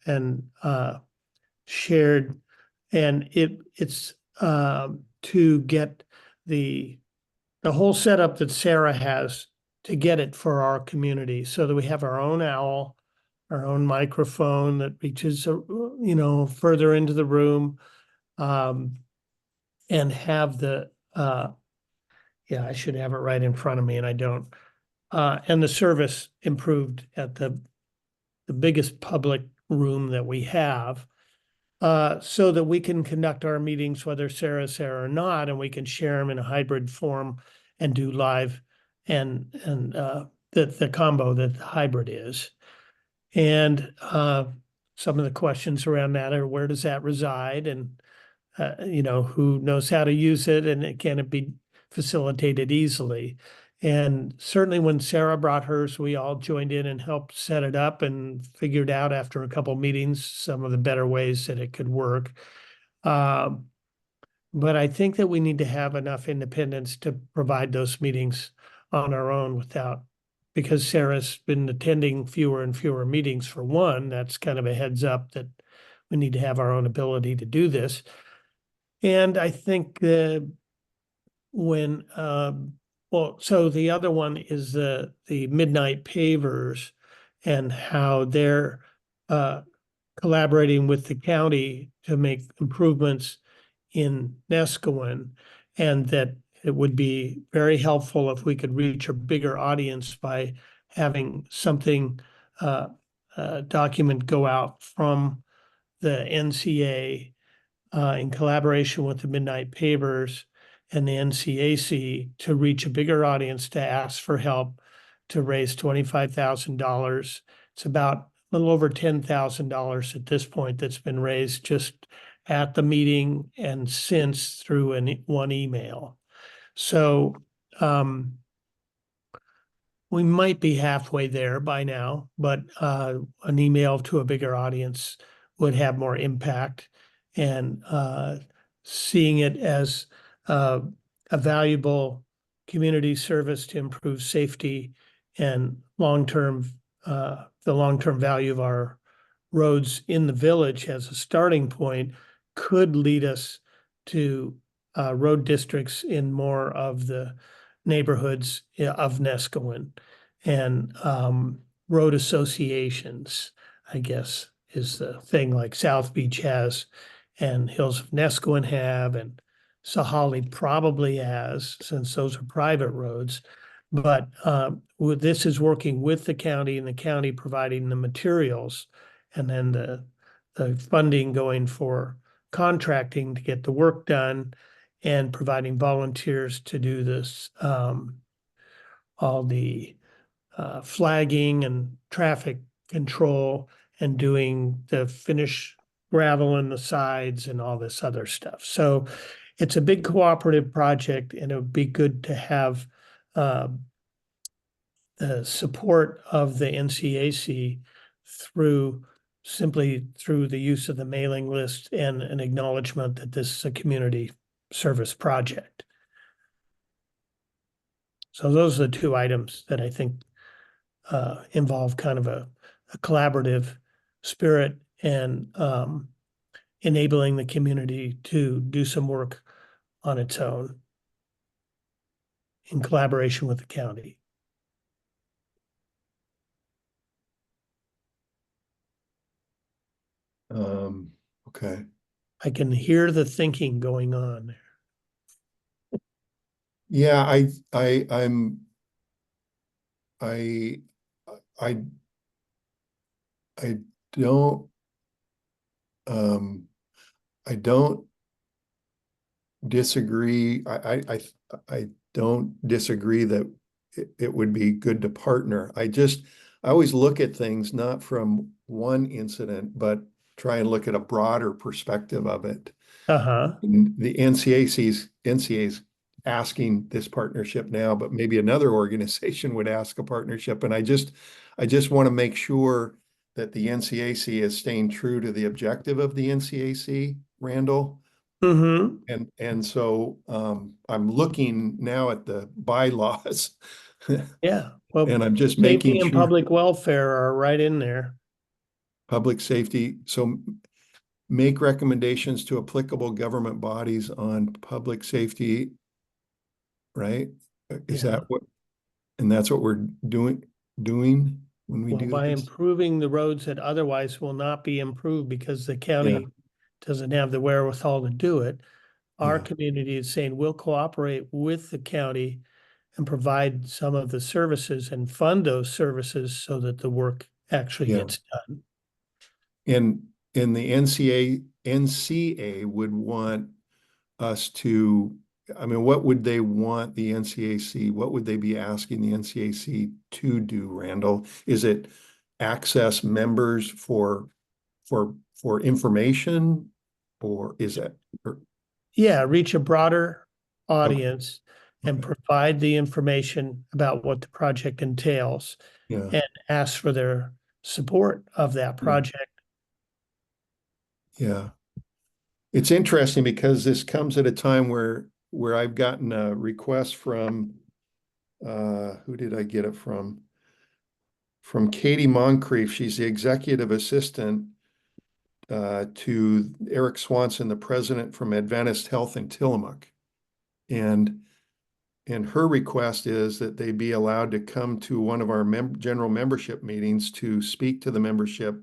shared, and it's to get the whole setup that Sarah has to get it for our community, so that we have our own owl, our own microphone that reaches further into the room, and have the I should have it right in front of me and I don't. And the service improved at the biggest public room that we have, so that we can conduct our meetings, whether Sarah's there or not, and we can share them in a hybrid form and do live and the combo that the hybrid is. And some of the questions around that are, where does that reside? And who knows how to use it, and can it be facilitated easily? And certainly when Sarah brought hers, we all joined in and helped set it up and figured out after a couple of meetings some of the better ways that it could work. But I think that we need to have enough independence to provide those meetings on our own because Sarah's been attending fewer and fewer meetings. For one, that's kind of a heads up that we need to have our own ability to do this. And I think so the other one is the Midnight Pavers and how they're collaborating with the county to make improvements in Nescowan, and that it would be very helpful if we could reach a bigger audience by having something, document go out from the NCA in collaboration with the Midnight Pavers and the NCAC to reach a bigger audience, to ask for help, to raise $25,000. It's about a little over $10,000 at this point that's been raised just at the meeting and since through one email. So we might be halfway there by now, but an email to a bigger audience would have more impact. And seeing it as a valuable community service to improve safety and the long-term value of our roads in the village as a starting point could lead us to road districts in more of the neighborhoods of Nescowan, and road associations, I guess, is the thing, like South Beach has, and Hills of Nescowan have, and Sahali probably has, since those are private roads. But this is working with the county, and the county providing the materials, and then the funding going for contracting to get the work done, and providing volunteers to do this, all the flagging and traffic control, and doing the finish gravel in the sides and all this other stuff. So it's a big cooperative project, and it would be good to have the support of the NCAC simply through the use of the mailing list and an acknowledgement that this is a community service project. So those are the two items that I think involve kind of a collaborative spirit, and enabling the community to do some work on its own in collaboration with the county. Okay. I can hear the thinking going on there. Yeah, I'm I I I don't I don't disagree. I don't disagree that it would be good to partner. I always look at things not from one incident, but try and look at a broader perspective of it. Uh-huh. And the NCA's asking this partnership now, but maybe another organization would ask a partnership. And I just want to make sure that the NCAC is staying true to the objective of the NCAC, Randall. Mm-hmm. And so I'm looking now at the bylaws Yeah. Well, and I'm just safety making and sure public welfare are right in there. public safety. So make recommendations to applicable government bodies on public safety, right? Is Yeah. that what, and that's what we're doing when we Well, do by this? improving the roads that otherwise will not be improved because the county doesn't have the wherewithal to do it. Our Yeah. community is saying we'll cooperate with the county and provide some of the services and fund those services so that the work actually Yeah. gets done. And the NCA would want us to, I mean, what would they want the NCAC, what would they be asking the NCAC to do, Randall? Is it access members for information, or is it? Yeah, reach a broader Okay. audience and provide the information about what the project entails Yeah. and ask for their support of that project. Yeah. It's interesting because this comes at a time where I've gotten a request from who did I get it from? From Katie Moncrief. She's the executive assistant to Eric Swanson, the president from Adventist Health in Tillamook. And her request is that they be allowed to come to one of our general membership meetings to speak to the membership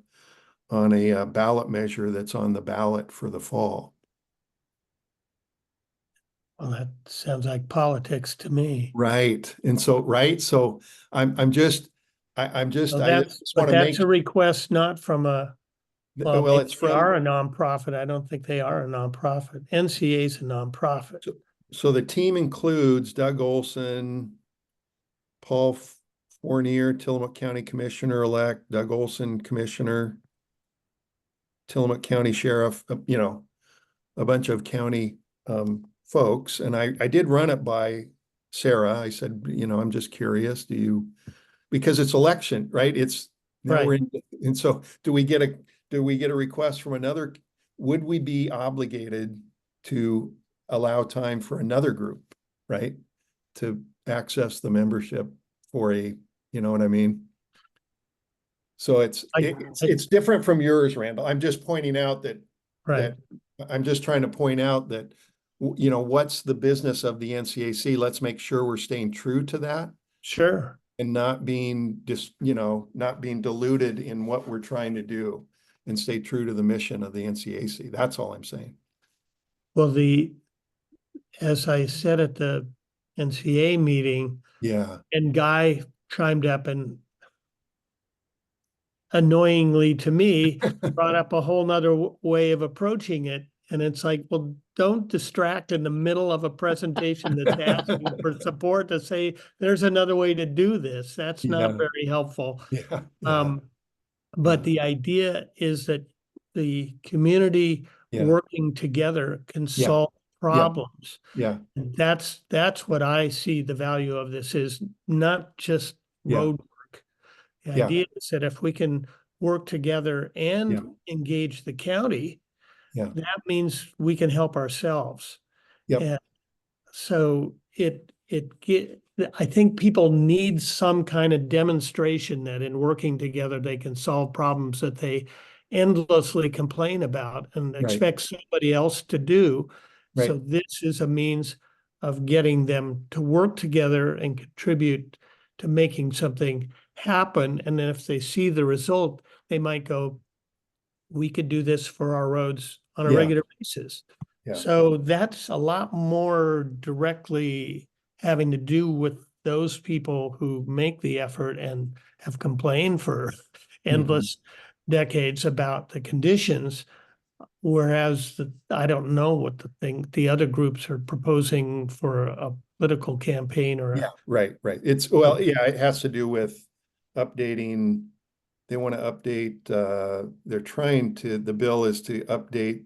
on a ballot measure that's on the ballot for the fall. Well, that sounds like politics to me. Right. And so, right. So I'm just I just want to make a request not from a, well, well, maybe it's they from are a nonprofit. I don't think they are a nonprofit. NCA is a nonprofit. so the team includes Doug Olson, Paul Fournier, Tillamook County Commissioner-elect, Doug Olson, Commissioner, Tillamook County Sheriff, you know, a bunch of county folks. And I did run it by Sarah. I said, you know, I'm just curious, because it's election, right? It's now Right. we're in, and so do we get a request from another? Would we be obligated to allow time for another group, right? To access the membership for you know what I mean? So it's different from yours, Randall. I'm just pointing out that Right. I'm just trying to point out that, you know, what's the business of the NCAC? Let's make sure we're staying true to that Sure. and not being not being diluted in what we're trying to do, and stay true to the mission of the NCAC. That's all I'm saying. Well, as I said at the NCA meeting, Yeah. and Guy chimed up and annoyingly to me brought up a whole nother way of approaching it. And it's like, well, don't distract in the middle of a presentation that's asking for support to say, there's another way to do this. That's not very helpful. Yeah. But the idea is that the community working together can solve problems. Yeah. That's what I see the value of this is, not just road work. The idea is that if we can work together and engage the county, that means we can help ourselves. And so I think people need some kind of demonstration that in working together, they can solve problems that they endlessly complain about and expect somebody else to do. Right. So this is a means of getting them to work together and contribute to making something happen. And then if they see the result, they might go, we could do this for our roads on a Yeah. regular basis. Yeah. So that's a lot more directly having to do with those people who make the effort and have complained for endless decades about the conditions. Whereas I don't know what the other groups are proposing for a political campaign or. Yeah, right. It's, well, yeah, it has to do with updating. They want to update, they're trying to, the bill is to update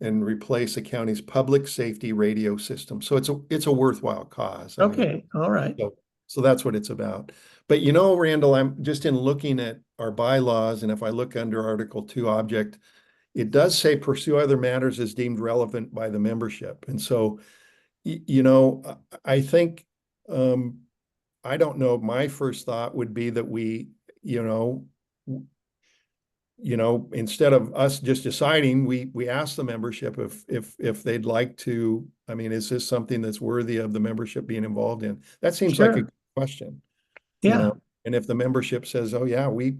and replace the county's public safety radio system. So it's a worthwhile cause. I mean, Okay, all right. so that's what it's about. But Randall, I'm just in looking at our bylaws, and if I look under Article 2 object, it does say pursue other matters as deemed relevant by the membership. And so, I think, I don't know, my first thought would be that we, instead of us just deciding, we ask the membership if they'd like to, I mean, is this something that's worthy of the membership being involved in? That seems like a Sure. good question. Yeah. And if the membership says, oh yeah, we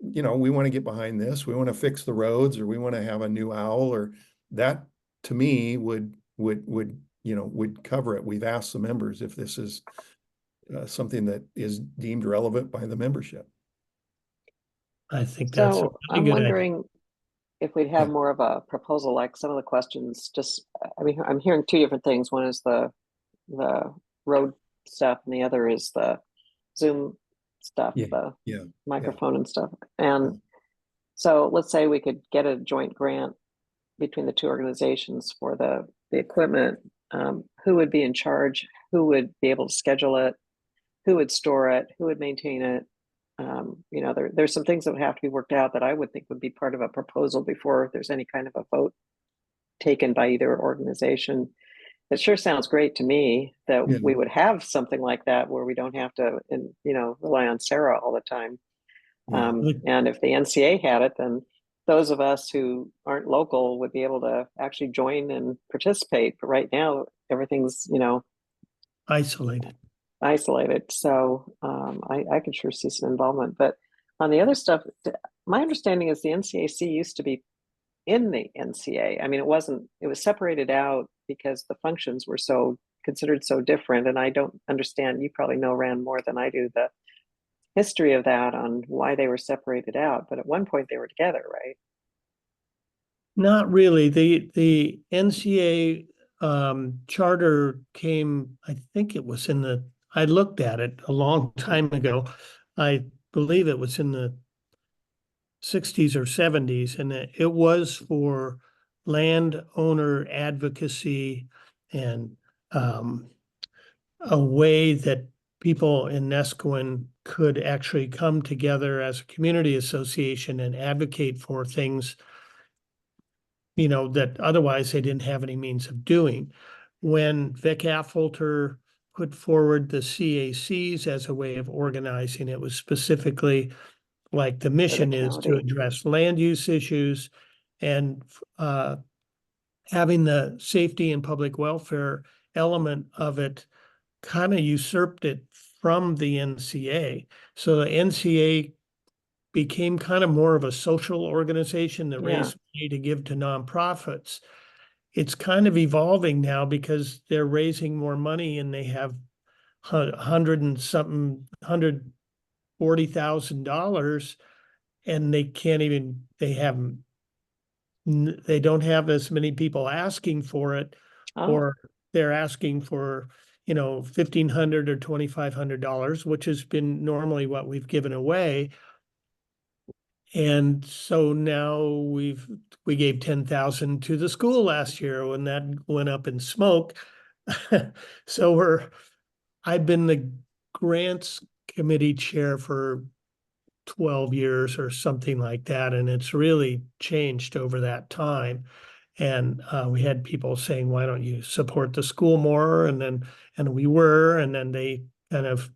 want to get behind this, we want to fix the roads, or we want to have a new owl, or that, to me, would cover it. We've asked the members if this is something that is deemed relevant by the membership. I think that's a So really I'm good idea. wondering if we'd have Yeah. more of a proposal, like some of the questions, just, I mean, I'm hearing two different things. One is the road stuff, and the other is the Zoom stuff, the Yeah. microphone and stuff. And so let's say we could get a joint grant between the two organizations for the equipment. Who would be in charge? Who would be able to schedule it? Who would store it? Who would maintain it? There's some things that would have to be worked out that I would think would be part of a proposal before there's any kind of a vote taken by either organization. It sure sounds great to me that Yeah. we would have something like that where we don't have to, rely on Sarah all the time. Yeah. And if the NCA had it, then those of us who aren't local would be able to actually join and participate. But right now, everything's, Isolated. So I could sure see some involvement. But on the other stuff, my understanding is the NCAC used to be in the NCA. I mean, it was separated out because the functions were considered so different. And I don't understand, you probably know, Rand, more than I do, the history of that on why they were separated out. But at one point they were together, right? Not really. The NCA charter came, I think it was I looked at it a long time ago. I believe it was in the 60s or 70s, and it was for landowner advocacy and a way that people in Nescoin could actually come together as a community association and advocate for things, that otherwise they didn't have any means of doing. When Vic Affolter put forward the CACs as a way of organizing, it was specifically like the mission is to county. address land use issues, and having the safety and public welfare element of it kind of usurped it from the NCA. So the NCA became kind of more of a social organization that raised money to give to nonprofits. It's kind of evolving now because they're raising more money and they have $140,000, and they don't have as many people asking for it, or they're asking for, $1,500 or $2,500, which has been normally what we've given away. And so now we gave 10,000 to the school last year when that went up in smoke. So I've been the grants committee chair for 12 years or something like that, and it's really changed over that time. And we had people saying, why don't you support the school more? And then they kind of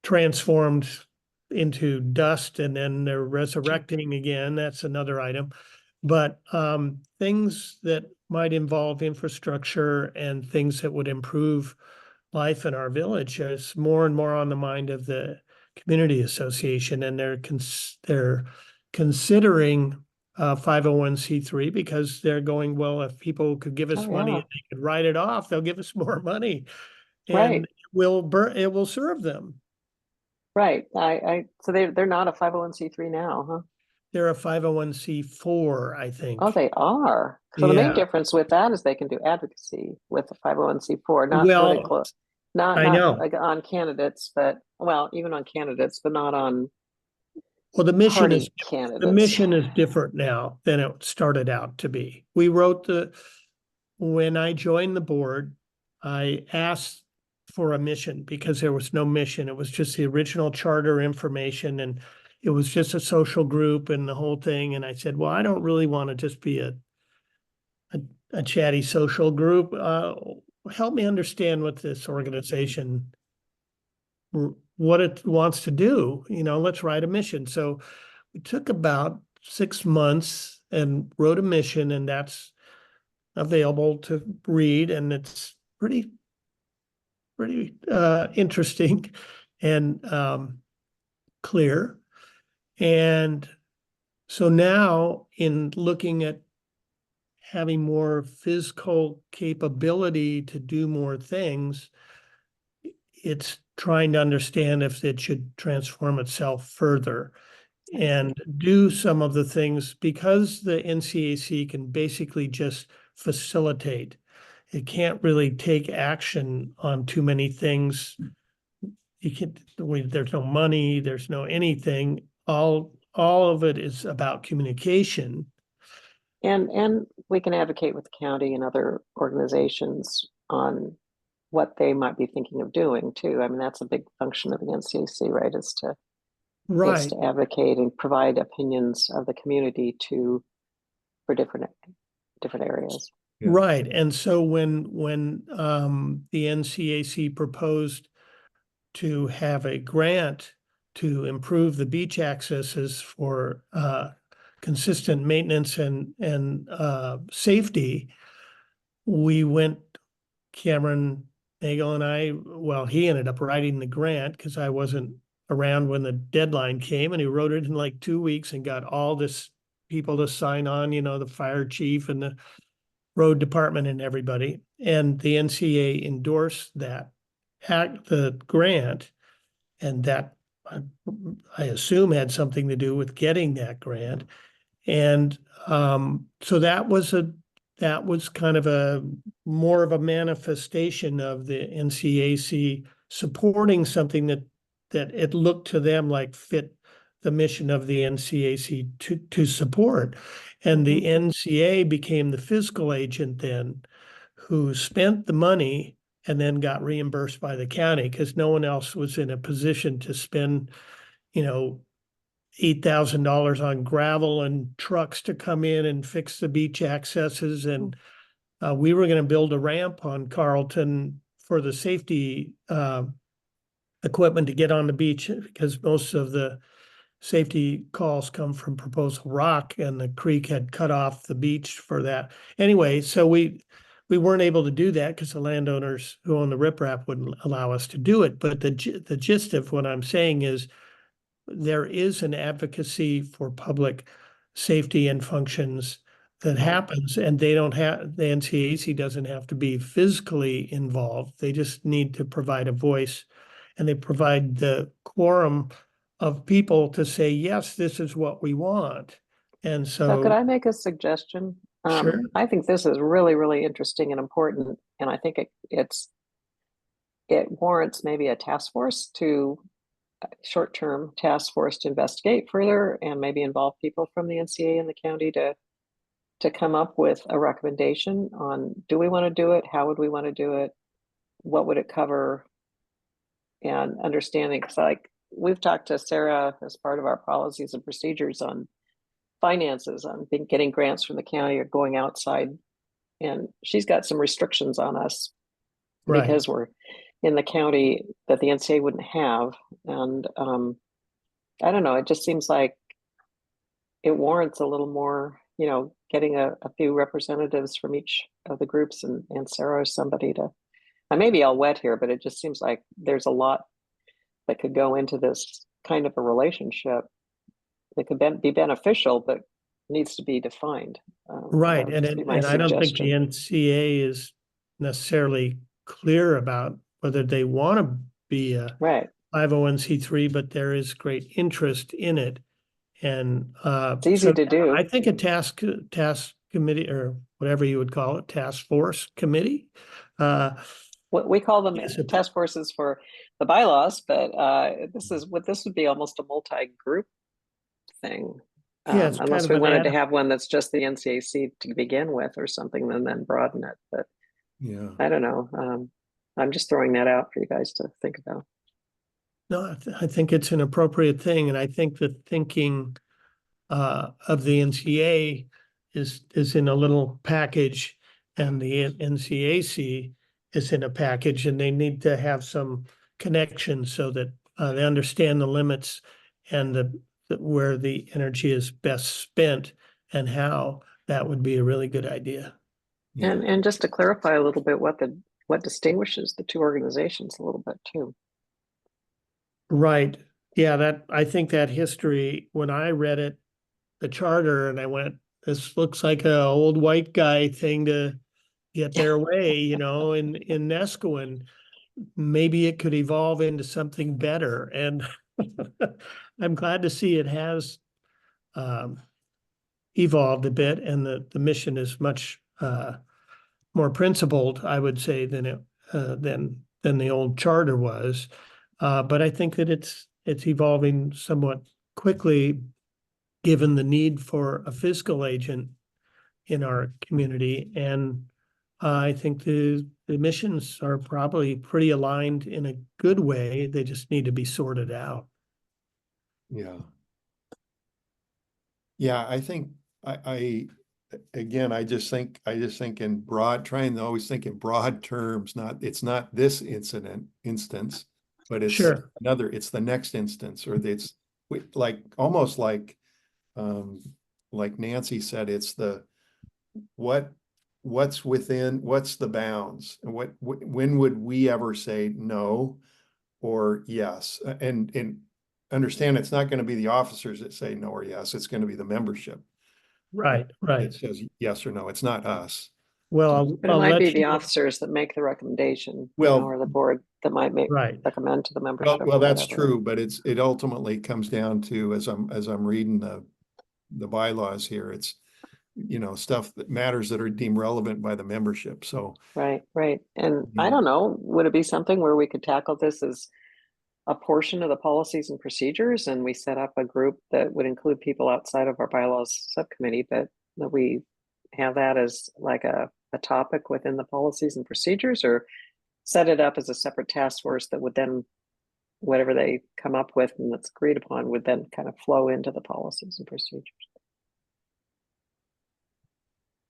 transformed into dust, and then they're resurrecting again. That's another item. But things that might involve infrastructure and things that would improve life in our village is more and more on the mind of the community association, and they're considering 501c3 because they're going, well, if people could give us Oh, money yeah. and they could write it off, they'll give us more money Right. and it will serve them. Right. So they're not a 501c3 now, huh? They're a 501c4, I think. Oh, they are. So the main Yeah. difference with that is they can do advocacy with the 501c4, not Well, political, not I know. like on candidates, but well, even on candidates, but not on Well, the mission party is candidates. different now than it started out to be. We wrote when I joined the board, I asked for a mission because there was no mission. It was just the original charter information and it was just a social group and the whole thing. And I said, well, I don't really want to just be a chatty social group. Help me understand what this organization, what it wants to do. Let's write a mission. So we took about 6 months and wrote a mission, and that's available to read, and it's pretty interesting and clear. And so now in looking at having more physical capability to do more things, it's trying to understand if it should transform itself further and do some of the things, because the NCAC can basically just facilitate. It can't really take action on too many things. There's no money, there's no anything. All of it is about communication. And we can advocate with the county and other organizations on what they might be thinking of doing too. I mean, that's a big function of the NCAC, right? Is to advocate and provide opinions of the community for different areas. Yeah. Right. And so when the NCAC proposed to have a grant to improve the beach accesses for consistent maintenance and safety, we went, Cameron Nagel and I, well, he ended up writing the grant because I wasn't around when the deadline came, and he wrote it in like 2 weeks and got all this people to sign on, the fire chief and the road department and everybody. And the NCA endorsed the grant, and that I assume had something to do with getting that grant. And so that was kind of a more of a manifestation of the NCAC supporting something that it looked to them like fit the mission of the NCAC to support. And the NCA became the fiscal agent then, who spent the money and then got reimbursed by the county because no one else was in a position to spend, $8,000 on gravel and trucks to come in and fix the beach accesses. And we were going to build a ramp on Carlton for the safety equipment to get on the beach, because most of the safety calls come from Proposal Rock, and the creek had cut off the beach for that. Anyway, so we weren't able to do that because the landowners who own the riprap wouldn't allow us to do it. But the gist of what I'm saying is there is an advocacy for public safety and functions that happens, and the NCAC doesn't have to be physically involved. They just need to provide a voice, and they provide the quorum of people to say, yes, this is what we want. And So could I make a suggestion? Sure. I think this is really, really interesting and important. And I think it warrants maybe a short-term task force to investigate further and maybe involve people from the NCA and the county to come up with a recommendation on, do we want to do it? How would we want to do it? What would it cover? And understanding, because like we've talked to Sarah as part of our policies and procedures on finances, on getting grants from the county or going outside. And she's got some restrictions on us because we're in the county that the NCA wouldn't have. And I don't know, it just seems like it warrants a little more, getting a few representatives from each of the groups and Sarah or somebody to, I may be all wet here, but it just seems like there's a lot that could go into this kind of a relationship it could be beneficial, but needs to be defined. Right, that would and just be my I don't think the suggestion. NCA is necessarily clear about whether they want to be a Right. 501c3, but there is great interest in it. And It's easy to do. I think a task committee, or whatever you would call it, task force committee. What we call them Is a- task forces for the bylaws, but this would be almost a multi-group thing. Yeah, it's kind Unless of we an wanted to ad- have one that's just the NCAC to begin with or something, and then broaden it. But Yeah. I don't know. I'm just throwing that out for you guys to think about. No, I think it's an appropriate thing, and I think the thinking of the NCA is in a little package, and the NCAC is in a package, and they need to have some connection so that they understand the limits and where the energy is best spent and how. That would be a really good idea. Yeah. And just to clarify a little bit what distinguishes the two organizations a little bit too. Right. Yeah, I think that history, when I read it, the charter, and I went, this looks like a old white guy thing to get their way, in Nesco. Maybe it could evolve into something better. And I'm glad to see it has evolved a bit, and the mission is much more principled, I would say, than the old charter was. But I think that it's evolving somewhat quickly, given the need for a fiscal agent in our community. And I think the missions are probably pretty aligned in a good way. They just need to be sorted out. Yeah. Yeah, I think I again, I just think in trying to always think in broad terms, it's not this instance, but it's Sure. it's the next instance, or almost like Nancy said, it's what's the bounds, and when would we ever say no or yes? And understand, it's not going to be the officers that say no or yes, it's going to be the membership Right. that says yes or no. It's not us. Well, But it I'll might be let the you. officers that make the recommendation, Well, or the board that might Right. recommend to the membership. Well, or that's whatever. true, but it ultimately comes down to, as I'm reading the bylaws here, it's, stuff that matters that are deemed relevant by the membership. So, Right. And I Yeah. don't know, would it be something where we could tackle this as a portion of the policies and procedures, and we set up a group that would include people outside of our bylaws subcommittee, but that we have that as like a topic within the policies and procedures, or set it up as a separate task force that would then, whatever they come up with and that's agreed upon, would then kind of flow into the policies and procedures.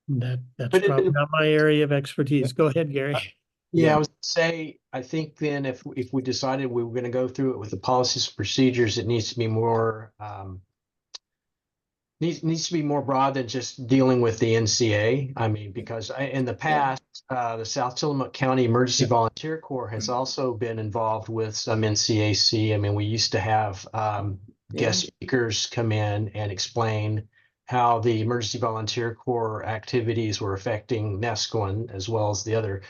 That's But probably not my area of expertise. Go ahead, Gary. Yeah, I was say, I think then if we decided we were going to go through it with the policies and procedures, it needs to be more needs to be more broad than just dealing with the NCA. I mean, because in the past, the South Tillamook County Emergency Volunteer Corps has also been involved with some NCAC. I mean, we used to have guest speakers come in and explain how the Emergency Volunteer Corps activities were affecting Nescoin as well as the other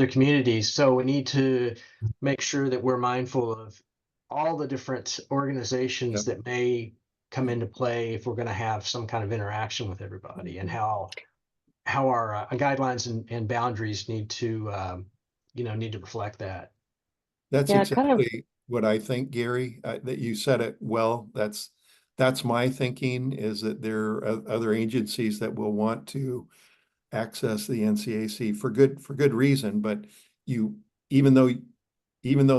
communities. So we need to make sure that we're mindful of all the different organizations that may come into play if we're going to have some kind of interaction with everybody, and how our guidelines and boundaries need to need to reflect that. That's Yeah, exactly what I think, Gary, that you said it well. That's my thinking, is that there are other agencies that will want to access the NCAC for good reason, but even though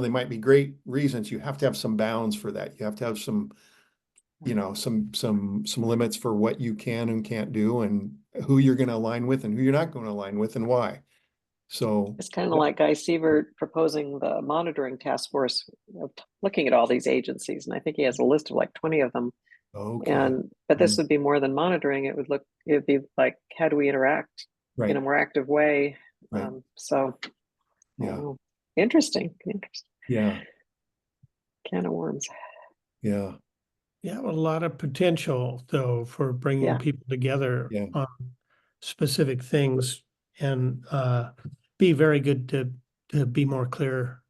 they might be great reasons, you have to have some bounds for that. You have to have some limits for what you can and can't do, and who you're going to align with and who you're not going to align with, and why. So it's kind of like Guy Sievert proposing the monitoring task force of looking at all these agencies, and I think he has a list of like 20 of them. okay. But this would be more than monitoring. It would be like, how do we interact in a more active way? Right. Interesting. Yeah. Can of worms. Yeah. Yeah, a lot of potential though for bringing Yeah. people together Yeah. on specific things, and be very good to be more clear.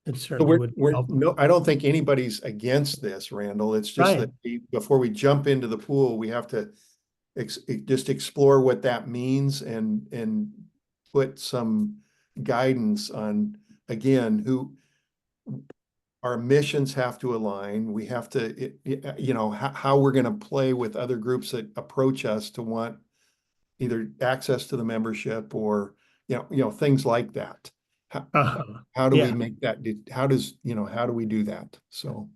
It So certainly would help. no, I don't think anybody's against this, Randall. It's just Right. that before we jump into the pool, we have to just explore what that means and put some guidance on, again, who our missions have to align. We have to, you know, how we're going to play with other groups that approach us to want either access to the membership or, you know, things like that. How do we Yeah. make that, how does, you know, how do we do that? So,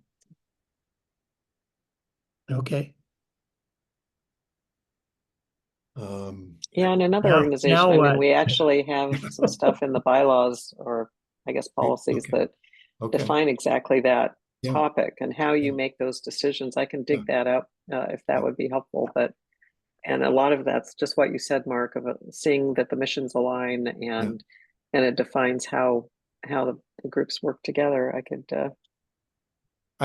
Okay. Yeah, and another Now organization, I mean, what? we actually have some stuff in the bylaws, or I guess policies, okay. that Okay. define exactly that Yeah. topic and how you Yeah. make those decisions. I can Yeah. dig that up if that Yeah. would be helpful. But and a lot of that's just what you said, Mark, of seeing that the missions align, and it defines how the groups work together. I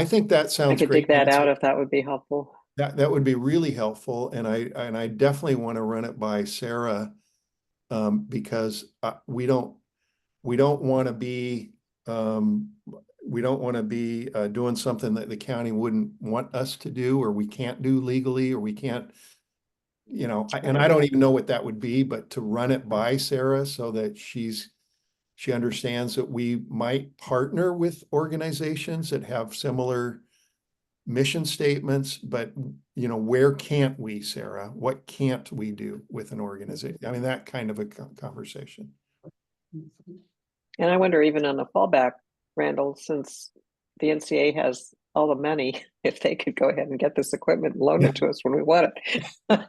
think that I sounds could dig great, that Nancy. out if that would be helpful. That would be really helpful, and I definitely want to run it by Sarah, because we don't want to be doing something that the county wouldn't want us to do, or we can't do legally, or we can't, you know, and I don't even know what that would be, but to run it by Sarah so that she understands that we might partner with organizations that have similar mission statements, but, you know, where can't we, Sarah? What can't we do with an organization? I mean, that kind of a conversation. And I wonder, even on the fallback, Randall, since the NCA has all the money, if they could go ahead and get this equipment and loan it to us when we want it.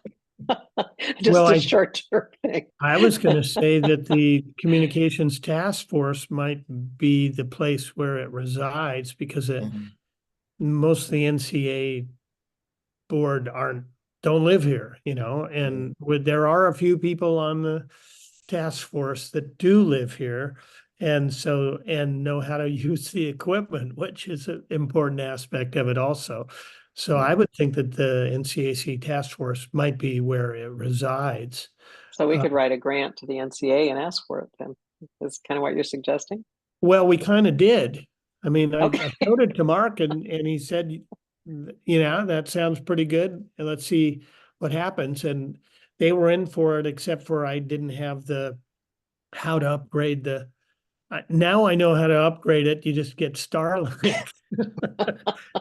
Just Well, a short-term thing. I was going to say that the communications task force might be the place where it resides, because most of the NCA board don't live here, you know, and there are a few people on the task force that do live here, and know how to use the equipment, which is an important aspect of it also. So I would think that the NCAC task force might be where it resides. So we could write a grant to the NCA and ask for it then, is kind of what you're suggesting? Well, we kind of did. I mean, I Okay. showed it to Mark, and he said, you know, that sounds pretty good, and let's see what happens. And they were in for it, except for I didn't have how to upgrade now I know how to upgrade it. You just get Starlink.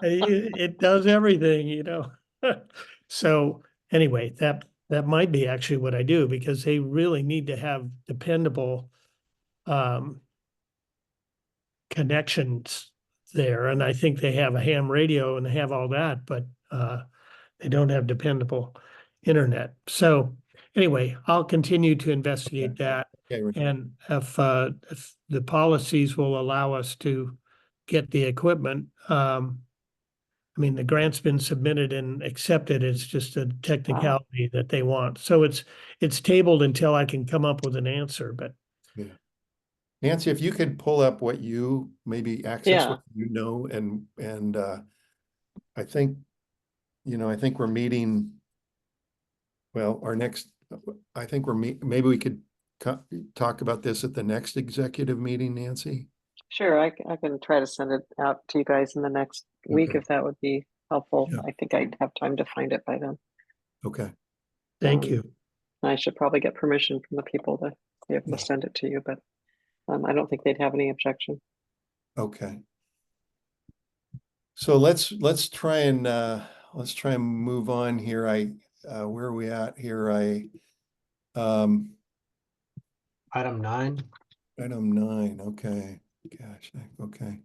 It does everything, you know. So anyway, that might be actually what I do, because they really need to have dependable connections there. And I think they have a ham radio and they have all that, but they don't have dependable internet. So anyway, I'll continue to investigate that. Okay. And if the policies will allow us to get the equipment, I mean, the grant's been submitted and accepted. It's just a technicality that they want. So it's tabled until I can come up with an answer, but. Yeah. Nancy, if you could pull up what you maybe access what you know, and I think, you know, I think we're meeting. Well, I think maybe we could talk about this at the next executive meeting, Nancy. Sure, I can try to send it out to you guys in the next week if that would be helpful. Yeah. I think I'd have time to find it by then. Okay. Thank you. I should probably get permission from the people to be able to send it to you, but I don't think they'd have any objection. Okay. So let's try and move on here. Where are we at here? Item 9. Item 9. Okay. Gosh. Okay.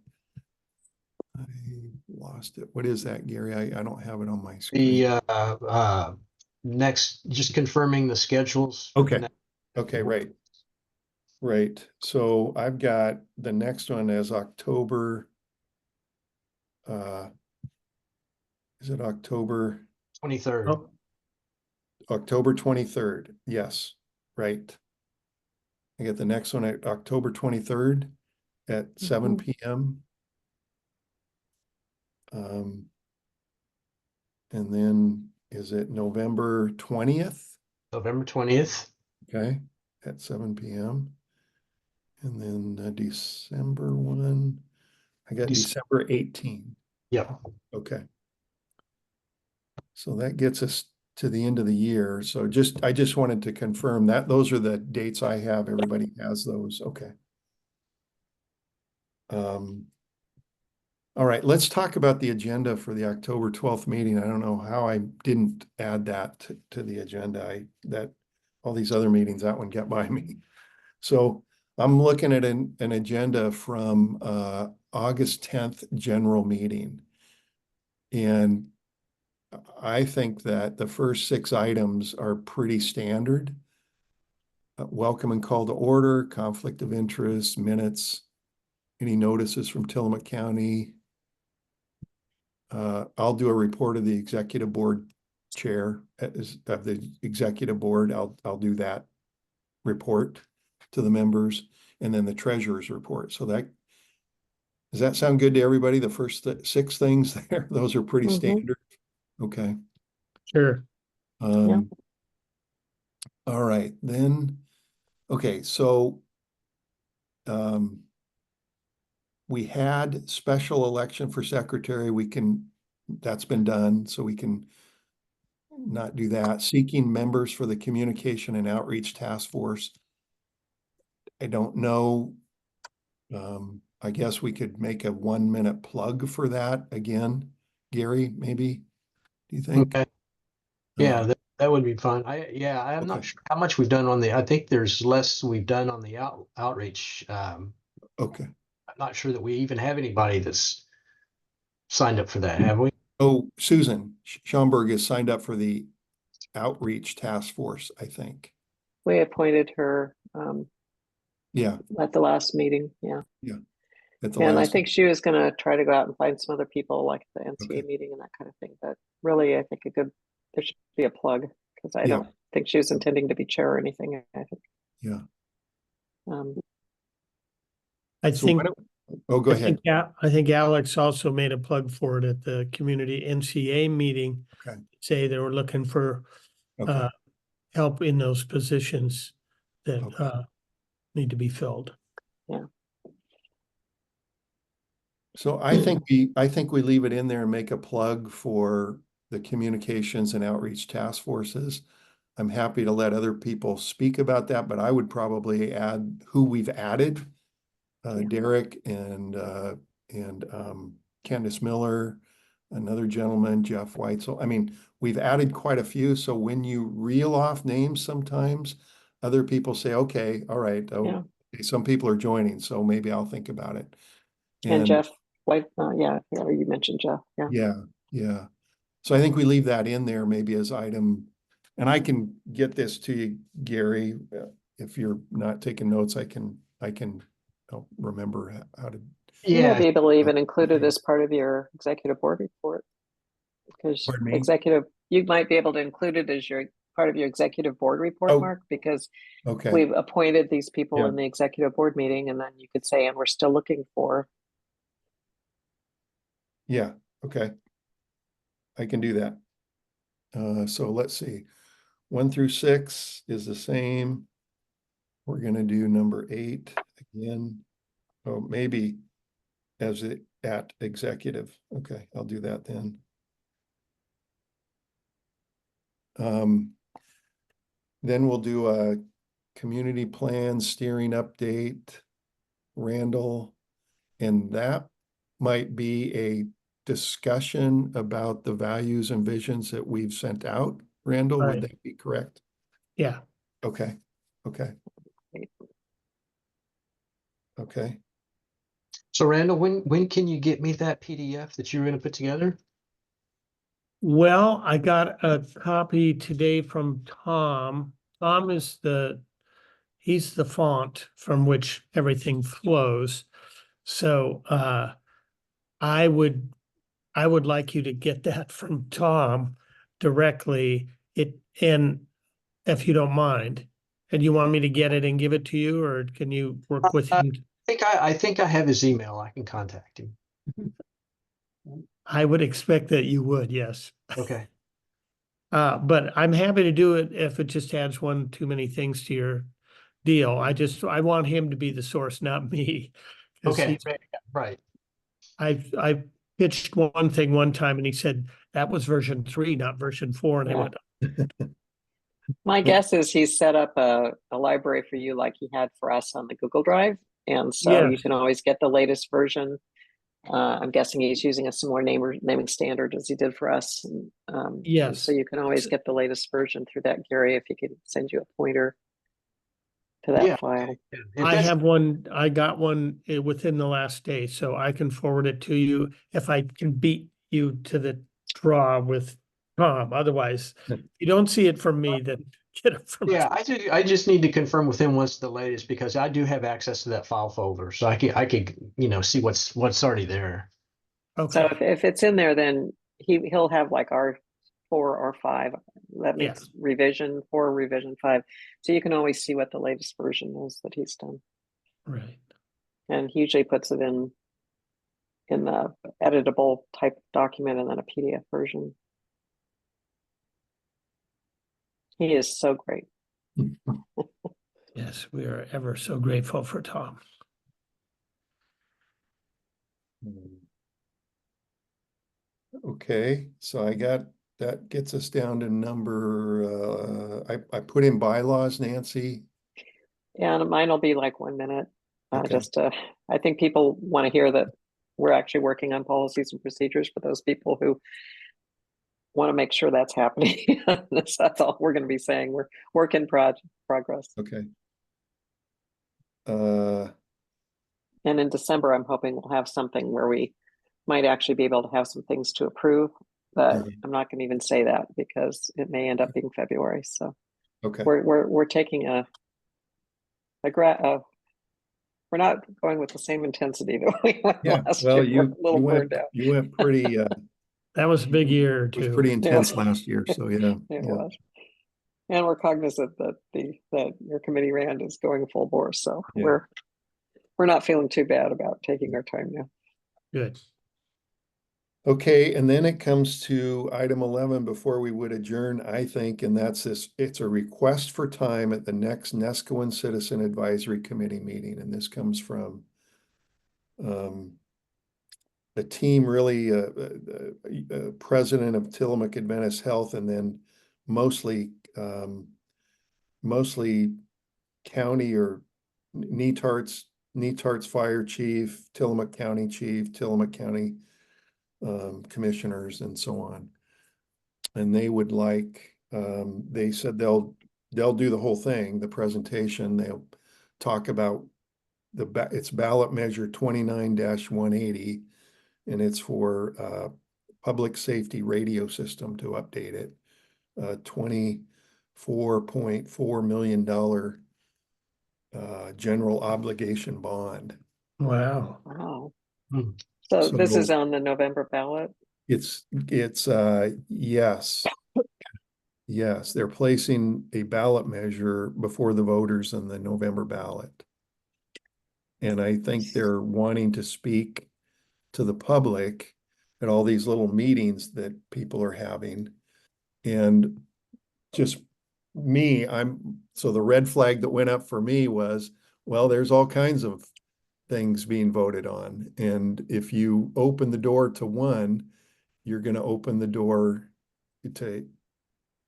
I lost it. What is that, Gary? I don't have it on my screen. The next, just confirming the schedules. Okay. Okay. Right. So I've got the next one as October. Is it October 23rd? Oh, October 23rd? Yes. Right. I get the next one at October 23rd at 7 p.m. And then is it November 20th? November 20th. Okay, at 7 PM. And then the December one, I got December 18. Yep. Okay. So that gets us to the end of the year. So I just wanted to confirm that those are the dates I have. Everybody has those. Okay. All right, let's talk about the agenda for the October 12th meeting. I don't know how I didn't add that to the agenda. All these other meetings, that one got by me. So I'm looking at an agenda from August 10th general meeting. And I think that the first 6 items are pretty standard. Welcome and call to order, conflict of interest, minutes, any notices from Tillamook County. I'll do a report of the executive board chair of the executive board. I'll do that report to the members, and then the treasurer's report. So does that sound good to everybody? The first 6 things there, those are pretty standard. Okay. Sure. Yeah. All right, then. Okay, so we had special election for secretary. That's been done, so we can not do that. Seeking members for the communication and outreach task force. I don't know. I guess we could make a 1-minute plug for that again. Gary, maybe, do you think? Okay. Yeah, that would be fun. I'm not sure how much we've done I think there's less we've done on the outreach. Okay. I'm not sure that we even have anybody that's signed up for that, have we? Oh, Susan Schomburg is signed up for the outreach task force, I think. We appointed her Yeah. at the last meeting. Yeah. Yeah. At the And I last think she was going to try to go out and find some other people like the NCA Okay. meeting and that kind of thing. But really, I think there should be a plug because I Yeah. don't think she was intending to be chair or anything. I think. Yeah. I So think, go ahead. I think Alex also made a plug for it at the community NCA meeting. Okay. Say they were looking for Okay. help in those positions that Okay. need to be filled. Yeah. So I think we leave it in there and make a plug for the communications and outreach task forces. I'm happy to let other people speak about that, but I would probably add who we've added. Derek and Candace Miller, another gentleman, Jeff Weitzel. I mean, we've added quite a few. So when you reel off names, sometimes other people say, okay, all right. Yeah. Some people are joining, so maybe I'll think about it. And Jeff White, you mentioned Jeff. Yeah. Yeah. So I think we leave that in there maybe as item, and I can get this to you, Gary. If you're not taking notes, I can remember how to. You might be able to even include it as part of your executive board report. Because you might be able to include it as part of your executive board report, Mark, because we've appointed these people in the executive board meeting, and then you could say, and we're still looking for. Yeah, okay. I can do that. So let's see. 1 through 6 is the same. We're going to do number 8 again. Oh, maybe as it at executive. Okay, I'll do that then. Then we'll do a community plan steering update, Randall, and that might be a discussion about the values and visions that we've sent out. Randall, Right. Would that be correct? Yeah. Okay. So Randall, when can you get me that PDF that you were going to put together? Well, I got a copy today from Tom. Tom is he's the font from which everything flows. So I would like you to get that from Tom directly. And if you don't mind, and you want me to get it and give it to you, or can you work with him? I think I have his email. I can contact him. I would expect that you would, yes. Okay. But I'm happy to do it if it just adds one too many things to your deal. I want him to be the source, not me. 'Cause Okay, right. I pitched one thing one time and he said, that was version 3, not version 4. And I Yeah. went, My guess is he's set up a library for you like he had for us on the Google Drive. And so you yes, can always get the latest version. I'm guessing he's using a similar naming standard as he did for us. And yes. so you can always get the latest version through that, Gary, if he could send you a pointer to that Yeah. file. If I that's- have one, I got one within the last day, so I can forward it to you if I can beat you to the draw with Tom. Otherwise, if you don't see it from me, then get it from Yeah, I just need to confirm with him what's the latest because I do have access to that file folder, so I could see what's already there. So Okay, if it's in there, then he'll have like R4 or 5. That makes revision 4, revision 5. So you can always see what the latest version is that he's done. right. And he usually puts it in the editable type document and then a PDF version. He is so great. Yes, we are ever so grateful for Tom. Okay, so that gets us down to number, I put in bylaws, Nancy. And mine will be like 1 minute. Okay. I think people want to hear that we're actually working on policies and procedures for those people who want to make sure that's happening. That's all we're going to be saying. We're work in progress. Okay. And in December, I'm hoping we'll have something where we might actually be able to have some things to approve, but I'm not going to even say that because it may end up being February. So Okay. we're taking we're not going with the same intensity that we went Yeah, last well, year. We're a little burned out. you went pretty, That was a big year it was too. pretty intense last year, so yeah. It yeah. was. And we're cognizant that that your committee Rand is going full bore. So Yeah. we're not feeling too bad about taking our time now. Good. Okay, and then it comes to item 11 before we would adjourn, I think, and that's this, it's a request for time at the next Nescowan Citizen Advisory Committee meeting, and this comes from the team really, president of Tillamook Adventist Health, and then mostly county or Netart's fire chief, Tillamook County chief, Tillamook County commissioners and so on. And they would like, they said they'll do the whole thing, the presentation. They'll talk about it's ballot measure 29-180, and it's for public safety radio system to update it. $24.4 million general obligation bond. Wow. Wow. Hmm. So this is on the November ballot? It's yes, they're placing a ballot measure before the voters on the November ballot. And I think they're wanting to speak to the public at all these little meetings that people are having. And just me, so the red flag that went up for me was, well, there's all kinds of things being voted on. And if you open the door to one, you're going to open the door to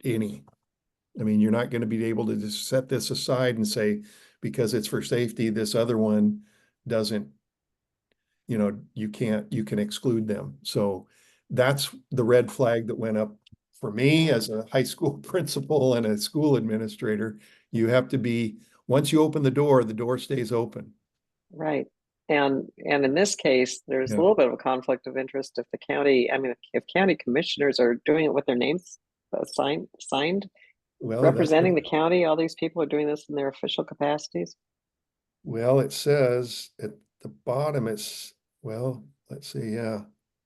any. I mean, you're not going to be able to just set this aside and say, because it's for safety, this other one doesn't, you can exclude them. So that's the red flag that went up for me as a high school principal and a school administrator. You have to be, once you open the door stays open. Right. And in this case, there's a little bit of a conflict of interest if the county, if county commissioners are doing it with their names signed, well, representing the county, all these people are doing this in their official capacities. Well, it says at the bottom, let's see, yeah.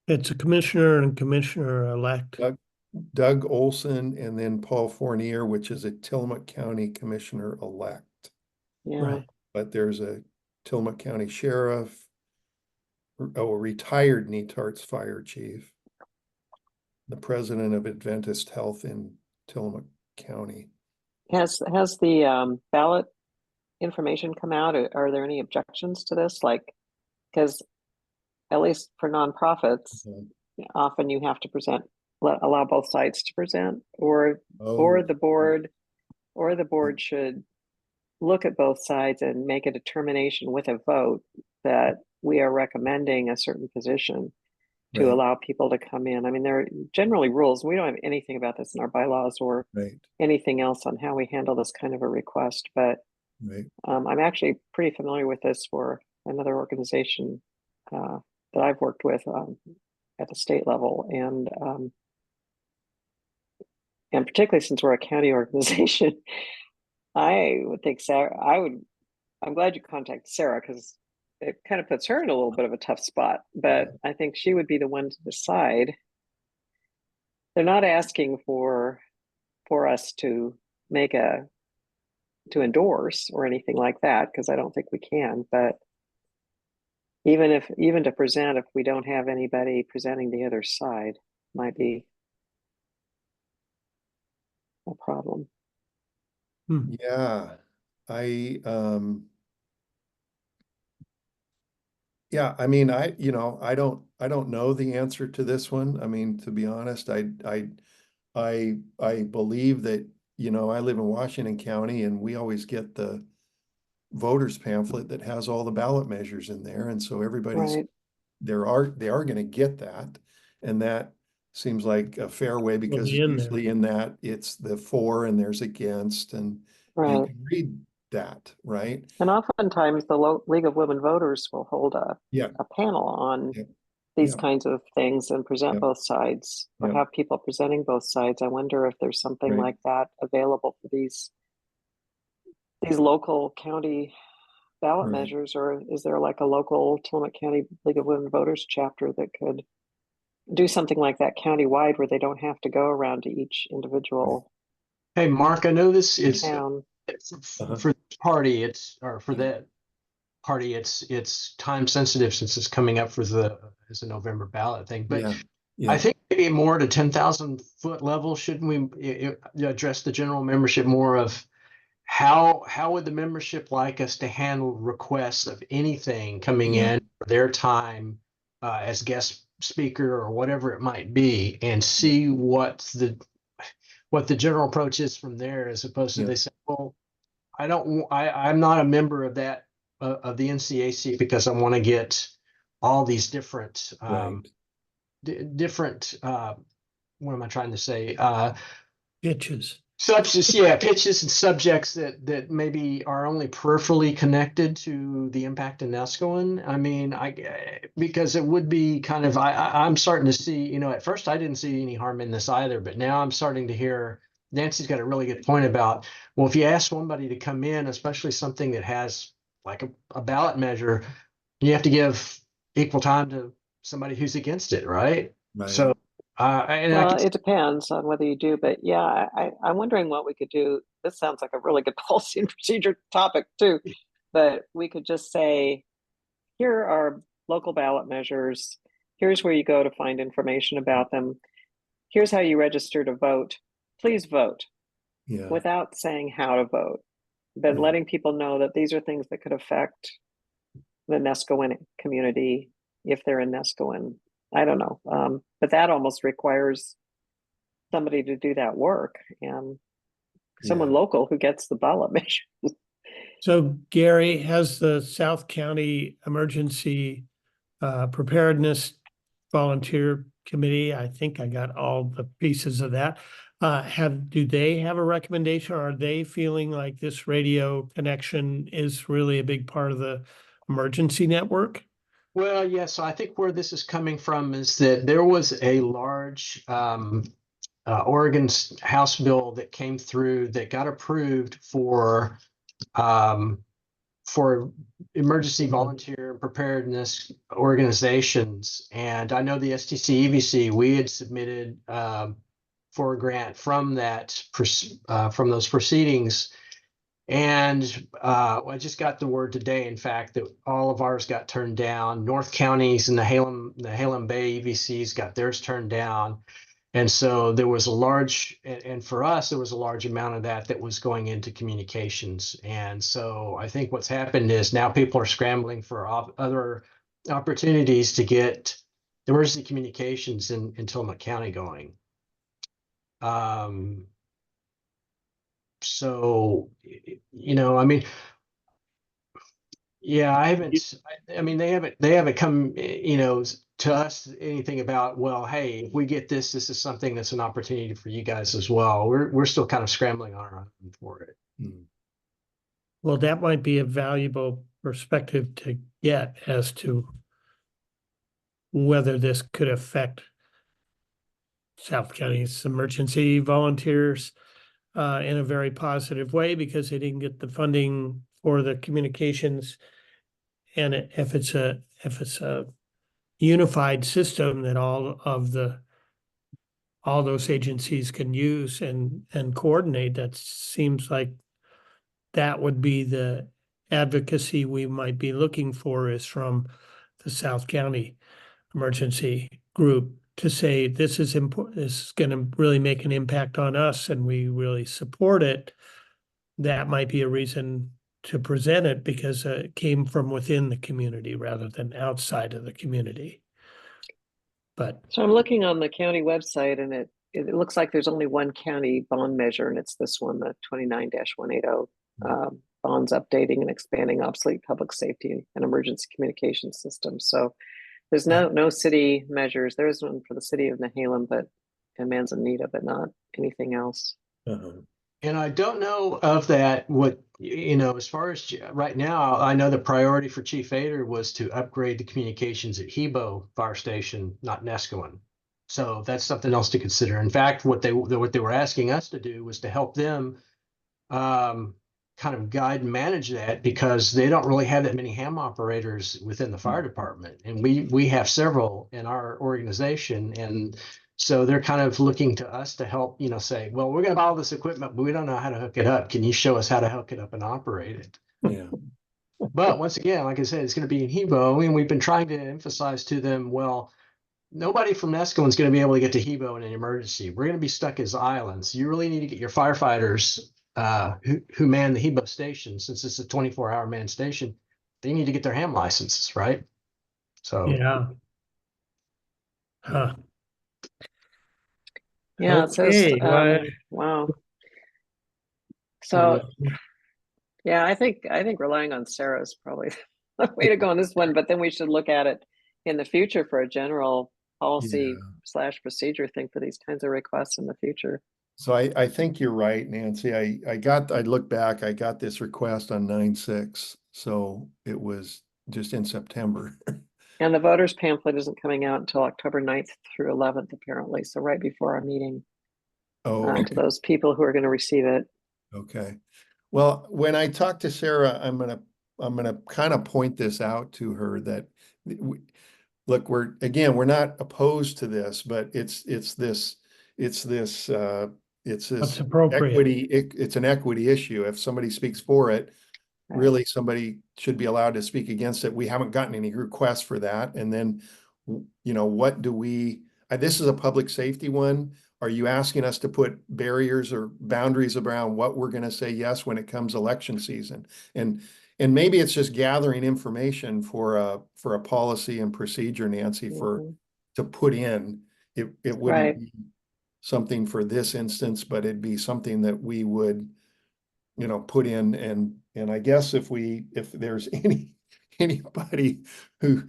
It's a commissioner and commissioner-elect. Doug Olson and then Paul Fournier, which is a Tillamook County Commissioner-elect. Yeah. Right. But there's a Tillamook County Sheriff, a retired Netart's fire chief, the president of Adventist Health in Tillamook County. Has the ballot information come out? Are there any objections to this? Like, because at least for nonprofits, often you have to allow both sides to present, or the board should look at both sides and make a determination with a vote that we are recommending a certain position to Right. allow people to come in. I mean, there are generally rules. We don't have anything about this in our bylaws or Right. anything else on how we handle this kind of a request, but Right. I'm actually pretty familiar with this for another organization that I've worked with at the state level, and particularly since we're a county organization, I would think I'm glad you contacted Sarah, because it kind of puts her in a little bit of a tough spot, but I think she would be the one to decide. They're not asking for us to to endorse or anything like that, because I don't think we can, but even to present, if we don't have anybody presenting the other side, might be a problem. Yeah, yeah, I mean, I don't know the answer to this one. I mean, to be honest, I believe that, I live in Washington County and we always get the voters pamphlet that has all the ballot measures in there. And so everybody's, Right. they are going to get that. And that seems like a fair way, because be in there. usually in that it's the for and there's against, and you Right. can read that, right? And oftentimes the League of Women Voters will hold a panel on Yeah. these Yeah. kinds of things and present Yeah. both sides, or Yeah. have people presenting both sides. I wonder if there's something Right. like that available for these local county ballot Right. measures, or is there like a local Tillamook County League of Women Voters chapter that could do something like that countywide, where they don't have to go around to each individual Hey, Mark, I know this is town? for this party, for that party, it's time sensitive since it's coming up as a November ballot thing. But Yeah. I think maybe more at a 10,000 foot level, shouldn't we address the general membership more of how would the membership like us to handle requests of anything coming in for their time as guest speaker or whatever it might be, and see what the general approach is from there, as opposed to they say, well, I'm not a member of that of the NCAC because I want to get all these different different what am I trying to say? Pitches. Pitches and subjects that maybe are only peripherally connected to the impact in Nescoin. I mean, because it would be kind of, I'm starting to see, at first I didn't see any harm in this either, but now I'm starting to hear Nancy's got a really good point about, well, if you ask somebody to come in, especially something that has like a ballot measure, you have to give equal time to somebody who's against it, right? So It depends on whether you do, but yeah, I'm wondering what we could do. This sounds like a really good policy and procedure topic too, but we could just say, here are local ballot measures. Here's where you go to find information about them. Here's how you register to vote. Please vote. Without saying how to vote, but letting people know that these are things that could affect the Nescoin community if they're in Nescoin. I don't know. But that almost requires somebody to do that work, and someone local who gets the ballot measure. So Gary, has the South County Emergency Preparedness Volunteer Committee, I think I got all the pieces of that. Do they have a recommendation, or are they feeling like this radio connection is really a big part of the emergency network? Well, yeah, so I think where this is coming from is that there was a large Oregon House bill that came through that got approved for emergency volunteer preparedness organizations. And I know the STC EVC, we had submitted for a grant from from those proceedings. And I just got the word today, in fact, that all of ours got turned down. North counties and the Halem Bay EVCs got theirs turned down. And so there was a large, and for us, there was a large amount of that was going into communications. And so I think what's happened is now people are scrambling for other opportunities to get emergency communications in Tillamook County going. So, you know, I mean, yeah, I mean, they haven't come, you know, to us anything about, well, hey, if we get this is something that's an opportunity for you guys as well. We're still kind of scrambling on our own for it. Well, that might be a valuable perspective to get as to whether this could affect South County's emergency volunteers in a very positive way, because they didn't get the funding for the communications. And if it's a unified system that all those agencies can use and coordinate, that seems like that would be the advocacy we might be looking for, is from the South County Emergency Group, to say this is important, this is going to really make an impact on us and we really support it. That might be a reason to present it, because it came from within the community rather than outside of the community. But So I'm looking on the county website, and it looks like there's only one county bond measure, and it's this one, the 29-180, bonds updating and expanding obsolete public safety and emergency communication systems. So there's no city measures. There is one for the city of Nehalem, and Manzanita, but not anything else. And I don't know of that, what, you know, as far as right now, I know the priority for Chief Ader was to upgrade the communications at Hebo Fire Station, not Nescoin. So that's something else to consider. In fact, what they were asking us to do was to help them kind of guide and manage that, because they don't really have that many ham operators within the fire department. And we have several in our organization. And so they're kind of looking to us to help, you know, say, well, we're going to buy all this equipment, but we don't know how to hook it up. Can you show us how to hook it up and operate it? Yeah. But once again, like I said, it's going to be in Hebo. And we've been trying to emphasize to them, well, nobody from Nescoin is going to be able to get to Hebo in an emergency. We're going to be stuck as islands. You really need to get your firefighters who man the Hebo station, since it's a 24-hour manned station. They need to get their ham licenses, right? So yeah. Huh. Yeah, it says, Okay, well, wow. So yeah, I think relying on Sarah is probably the way to go on this one, but then we should look at it in the future for a general policy / procedure thing for these kinds of requests in the future. So I think you're right, Nancy. I looked back, I got this request on 9/6, so it was just in September. And the voters pamphlet isn't coming out until October 9th through 11th, apparently. So right before our meeting. Oh, to those people who are going to receive it. okay. Well, when I talk to Sarah, I'm gonna kind of point this out to her, that look, we're not opposed to this, but it's this what's appropriate. equity. It's an equity issue. If somebody speaks for it, Right. really somebody should be allowed to speak against it. We haven't gotten any requests for that. And then, you know, what do we? This is a public safety one. Are you asking us to put barriers or boundaries around what we're going to say yes when it comes election season? And maybe it's just gathering information for a policy and procedure, Nancy, to put in. It wouldn't be something for this instance, but it'd be something that we would, you know, put in. And I guess if there's anybody who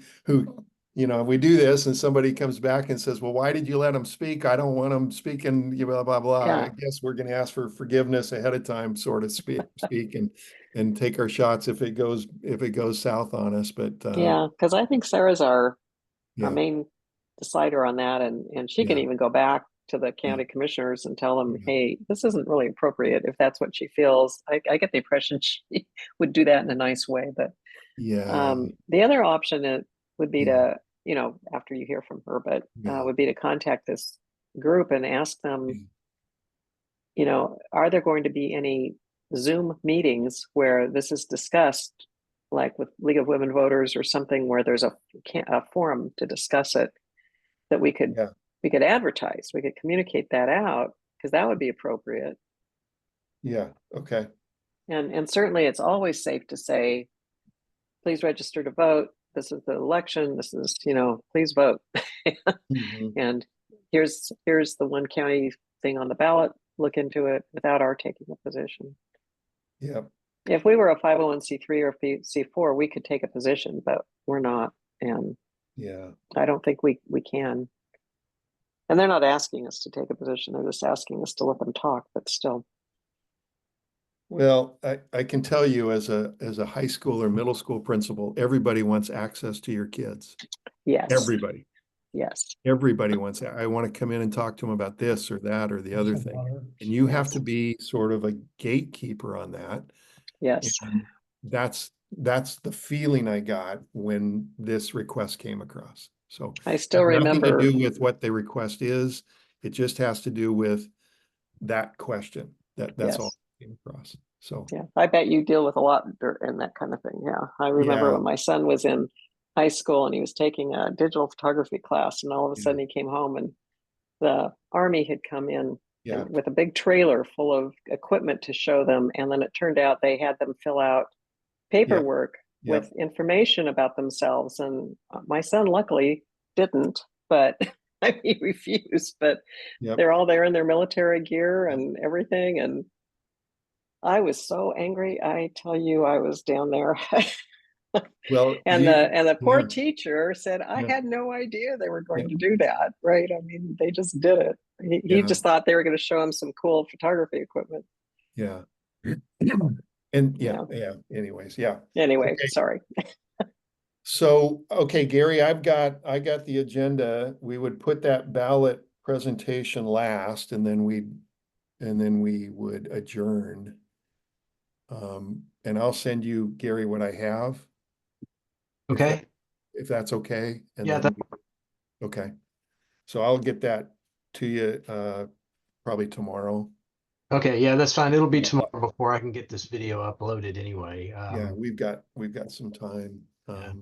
you know, if we do this and somebody comes back and says, well, why did you let them speak? I don't want them speaking, blah, blah, blah. Yeah. I guess we're going to ask for forgiveness ahead of time, sort of speak and take our shots if it goes south on us. But yeah, because I think Sarah's our yeah. main decider on that, and she can even go back to the county commissioners and tell them, hey, this isn't really appropriate, if that's what she feels. I get the impression she would do that in a nice way. But the other option would be to, you know, after you hear from her, but would be to contact this group and ask them, you know, are there going to be any Zoom meetings where this is discussed, like with League of Women Voters or something, where there's a forum to discuss it, that we could we could advertise, we could communicate that out, because that would be appropriate. Yeah, okay. And certainly it's always safe to say, please register to vote. This is the election. This is, please vote. Mhm. And here's the one county thing on the ballot. Look into it without our taking a position. Yeah, If we were a 501c3 or C4, we could take a position, but we're not. And yeah. I don't think we can. And they're not asking us to take a position. They're just asking us to let them talk, but still. Well, I can tell you as a high school or middle school principal, everybody wants access to your kids. Yes. Everybody. Yes. Everybody wants that. I want to come in and talk to them about this or that or the other thing. And you have Yes. to be sort of a gatekeeper on that. Yes. And that's the feeling I got when this request came across. So I still has nothing to remember. do with what the request is. It just has to do with that question. That's Yes. all that came across. So Yeah, I bet you deal with a lot and that kind of thing. Yeah, I remember yeah, when my son was in high school and he was taking a digital photography class, and all of a yeah, sudden he came home and the Army had come in yeah, and with a big trailer full of equipment to show them, and then it turned out they had them fill out paperwork yeah. with information about themselves, and my son luckily didn't, but he refused. But Yep. they're all there in their military gear and everything, and I was so angry. I tell you, I was down there. Well, And the poor yeah, teacher said, I yeah, had no idea they were going yeah, to do that. Right. I mean, they just did it. He yeah, just thought they were going to show him some cool photography equipment. yeah. And Yeah. anyways, yeah. Anyway, Okay. sorry. So, okay, Gary, I got the agenda. We would put that ballot presentation last and then we would adjourn. And I'll send you, Gary, what I have. Okay. If that's okay. And Yeah, then, okay. So I'll get that to you, probably tomorrow. okay. Yeah, that's fine. It'll be Yeah. tomorrow before I can get this video uploaded anyway. Yeah, we've got some time. Yeah.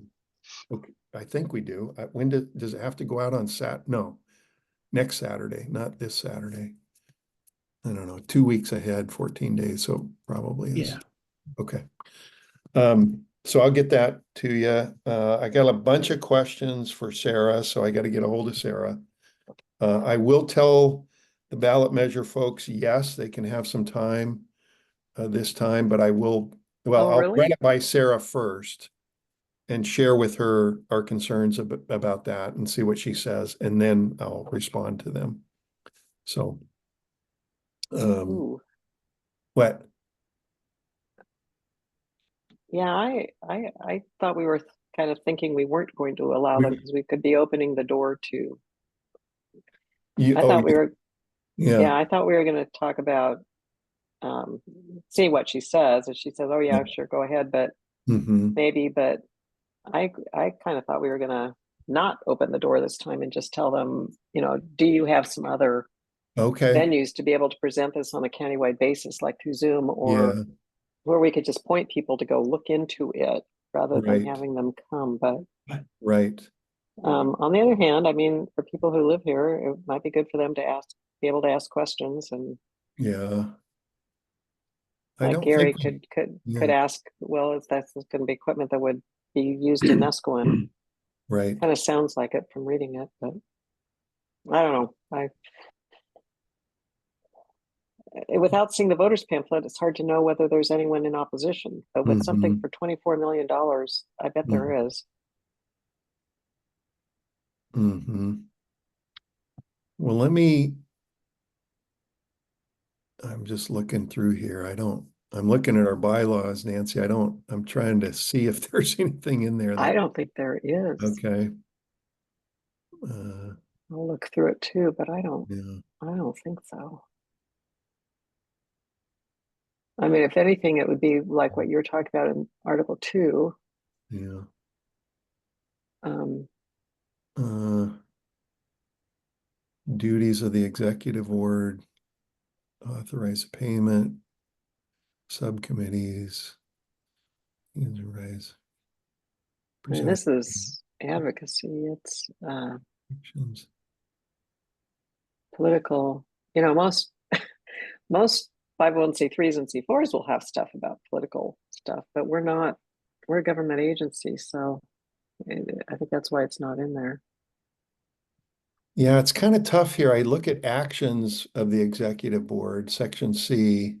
Okay, I think we do. When does it have to go out on No, next Saturday, not this Saturday. I don't know, 2 weeks ahead, 14 days, so probably is. Yeah. Okay. So I'll get that to you. I got a bunch of questions for Sarah, so I got to get a hold of Sarah. I will tell the ballot measure folks, yes, they can have some time this time, but I'll really? run it by Sarah first and share with her our concerns about that and see what she says, and then I'll respond to them. So, Ooh. what? Yeah, I thought we were kind of thinking we weren't going to allow them because we could be opening the door to. I thought we were. Yeah, I thought we were going to talk about see what she says. If she says, "Oh yeah, sure, go ahead," but maybe. But I kind of thought we were going to not open the door this time and just tell them, do you have some other venues to be able to present this on a countywide basis, like through Zoom, or where we could just point people to go look into it rather than having them come. But on the other hand, I mean, for people who live here, it might be good for them to be able to ask questions, and like Gary could ask, well, if that's going to be equipment that would be used in Nesquin. Right. Kind of sounds like it from reading it, but I don't know. Without seeing the voters pamphlet, it's hard to know whether there's anyone in opposition. But with something for $24 million, I bet there is. Well, I'm just looking through here. I'm looking at our bylaws, Nancy. I'm trying to see if there's anything in there. I don't think there is. Okay. I'll look through it too, but I don't think so. I mean, if anything, it would be like what you're talking about in Article 2. Yeah. Duties of the executive board, authorize payment, subcommittees, raise. And this is advocacy. It's political, you know, most 501(c)(3)s and C4s will have stuff about political stuff, but we're a government agency, so I think that's why it's not in there. Yeah, it's kind of tough here. I look at actions of the executive board, section C.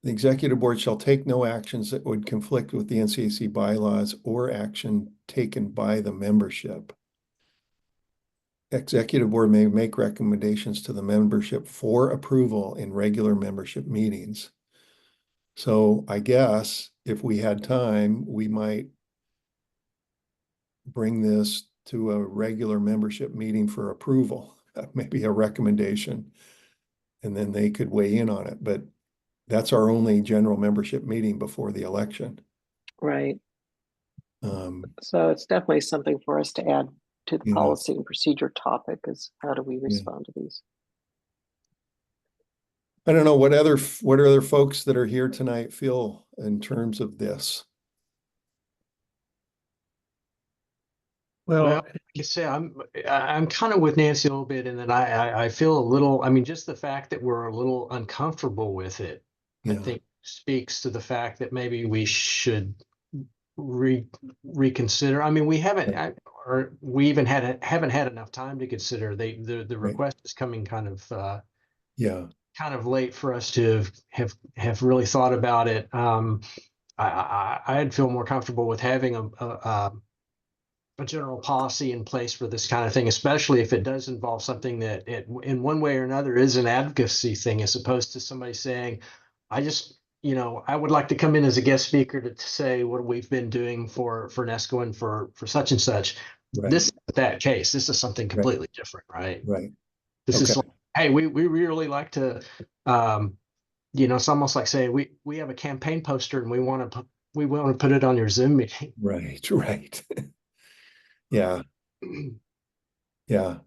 The executive board shall take no actions that would conflict with the NCAC bylaws or action taken by the membership. Executive board may make recommendations to the membership for approval in regular membership meetings. So I guess if we had time, we might bring this to a regular membership meeting for approval, maybe a recommendation, and then they could weigh in on it. But that's our only general membership meeting before the election. Right. So it's definitely something for us to add to the Yeah. policy and procedure topic is how do we respond to these? I don't know what other folks that are here tonight feel in terms of this. Well, Well, like I say, I'm kind of with Nancy a little bit, and then I feel a little. I mean, just the fact that we're a little uncomfortable with it, I Yeah. think speaks to the fact that maybe we should reconsider. I mean, we haven't, or we even haven't had enough time to consider. The request is coming kind of Yeah. kind of late for us to have really thought about it. I'd feel more comfortable with having a general policy in place for this kind of thing, especially if it does involve something that in one way or another is an advocacy thing, as opposed to somebody saying, I just, I would like to come in as a guest speaker to say what we've been doing for NESCO and for such and such. Right. This is that case. This is something completely different, right? Right. This is like, hey, we really like to, it's almost like saying we have a campaign poster and we want to put it on your Zoom meeting. Right. Right. Yeah. Yeah.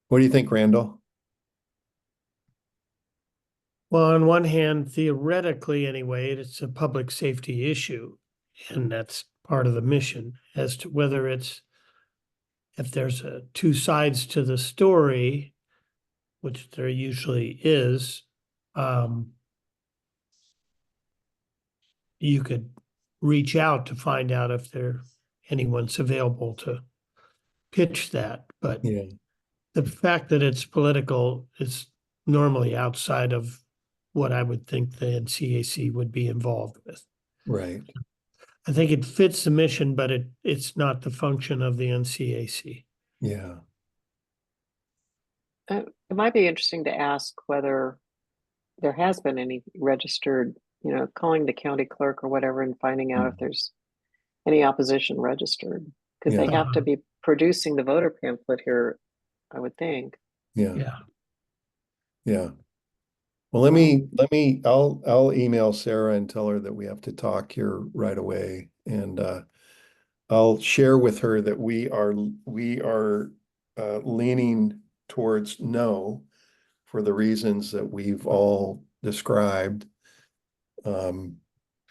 What do you think, Randall? well, on one hand, theoretically anyway, it's a public safety issue, and that's part of the mission. As to whether if there's two sides to the story, which there usually is, you could reach out to find out if anyone's available to pitch that. But Yeah. the fact that it's political is normally outside of what I would think the NCAC would be involved with. Right. I think it fits the mission, but it's not the function of the NCAC. Yeah. It might be interesting to ask whether there has been any registered, calling the county clerk or whatever and finding out if there's any opposition registered, because they have to be producing the voter pamphlet here, I would think. Yeah. Yeah. Well, I'll email Sarah and tell her that we have to talk here right away. And I'll share with her that we are leaning towards no for the reasons that we've all described.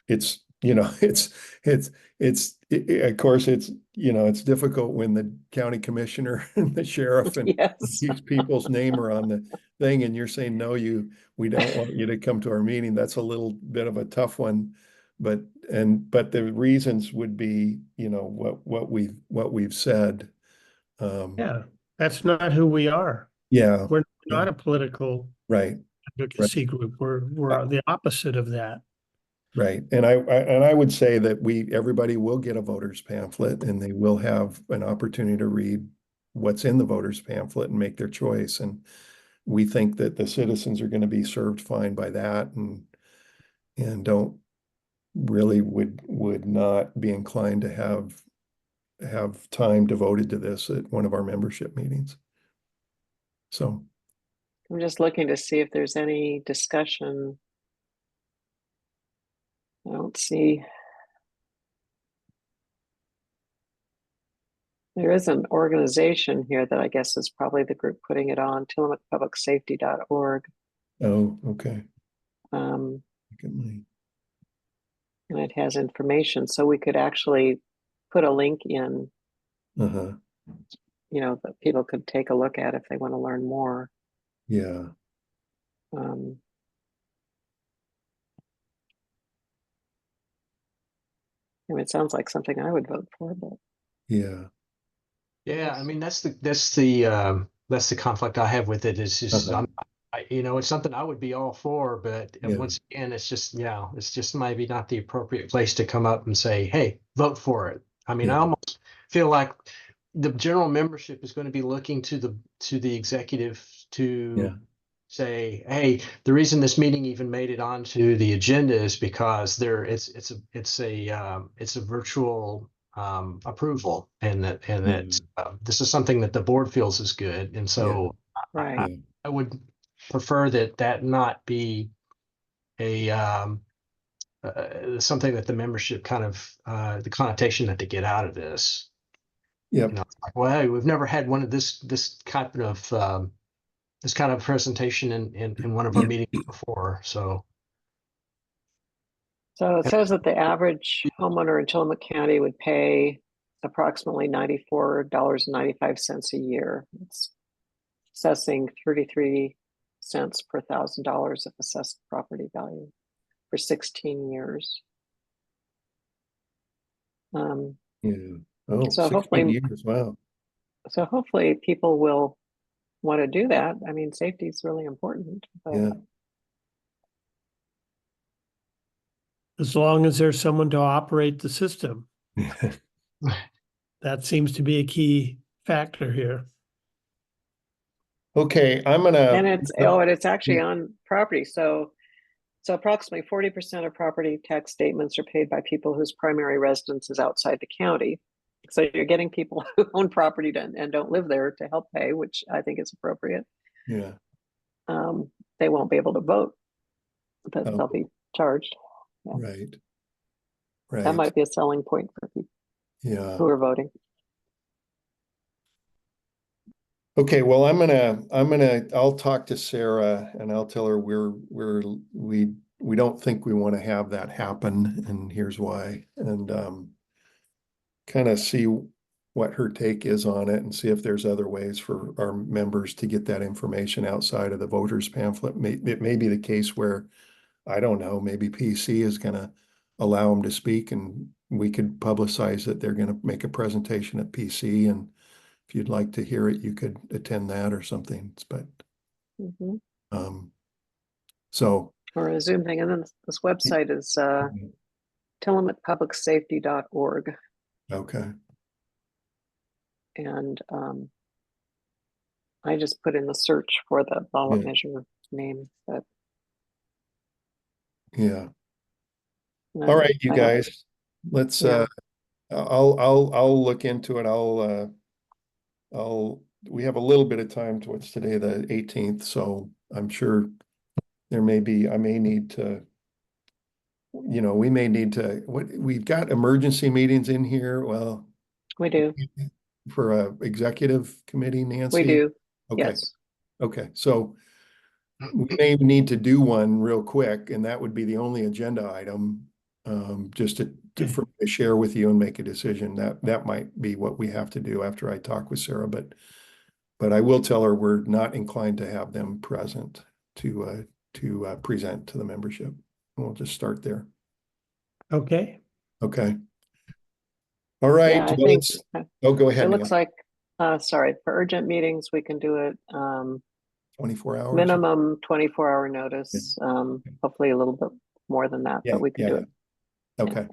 It's, of course, it's difficult when the county commissioner and the sheriff and Yes. these people's name are on the thing, and you're saying, no, we don't want you to come to our meeting. That's a little bit of a tough one. But the reasons would be, what we've said. Yeah, that's not who we are. Yeah. We're not a political Right. advocacy group. We're the opposite of that. Right. And I would say that everybody will get a voter's pamphlet, and they will have an opportunity to read what's in the voter's pamphlet and make their choice. And we think that the citizens are going to be served fine by that, and don't really would not be inclined to have time devoted to this at one of our membership meetings. So I'm just looking to see if there's any discussion. I don't see. There is an organization here that I guess is probably the group putting it on, tillamookpublicsafety.org. oh, okay. And Secondly. it has information. So we could actually put a link in, that people could take a look at if they want to learn more. Yeah. I mean, it sounds like something I would vote for, but Yeah. Yeah, I mean that's the conflict I have with it is just Uh-huh. it's something I would be all for, but Yeah. once again, it's just maybe not the appropriate place to come up and say, hey, vote for it. I mean, I Yeah. almost feel like the general membership is going to be looking to the executive to Yeah. say, hey, the reason this meeting even made it onto the agenda is because it's a virtual approval, and that this is something that the board feels is good, and so right. I would prefer that not be a something that the membership kind of the connotation that they get out of this. Yep. It's like, well, hey, we've never had one of this kind of presentation in one of our meetings before. So So it says that the average homeowner in Tillamook County would pay approximately $94.95 a year. It's assessing 33 cents per $1,000 of assessed property value for 16 years. Yeah. Oh, So 16 hopefully, years. Wow. people will want to do that. I mean, safety is really important. But Yeah. As long as there's someone to operate the system. That seems to be a key factor here. Okay, I'm and gonna. it's actually on property. So approximately 40% of property tax statements are paid by people whose primary residence is outside the county. So you're getting people who own property and don't live there to help pay, which I think is appropriate. Yeah. They won't be able to vote, but they'll be charged. Yeah. Right. That Right. might be a selling point for people Yeah. who are voting. Okay, well, I'll talk to Sarah and I'll tell her we don't think we want to have that happen, and here's why. And kind of see what her take is on it and see if there's other ways for our members to get that information outside of the voters pamphlet. It may be the case where, I don't know, maybe PC is gonna allow them to speak and we could publicize that they're gonna make a presentation at PC, and if you'd like to hear it, you could attend that or something, but so. Or a Zoom thing. And then this website is TillamookPublicSafety.org. Okay. And I just put in the search for the ballot measure name, but yeah. All right, you guys, let's I'll look into it. We have a little bit of time to what's today, the 18th, so I'm sure I may need to, we may need to, we've got emergency meetings in here. Well, we do. For a executive committee, Nancy? We do. Okay. Yes. Okay, so we may need to do one real quick, and that would be the only agenda item, just to share with you and make a decision. That might be what we have to do after I talk with Sarah, but I will tell her we're not inclined to have them present to present to the membership. We'll just start there. Okay. Okay. All right. Yeah, I think, go ahead. It looks like, sorry, for urgent meetings, we can do it 24 hours. Minimum 24-hour notice. Yeah. Hopefully a little bit more than that, but we can do it. Okay.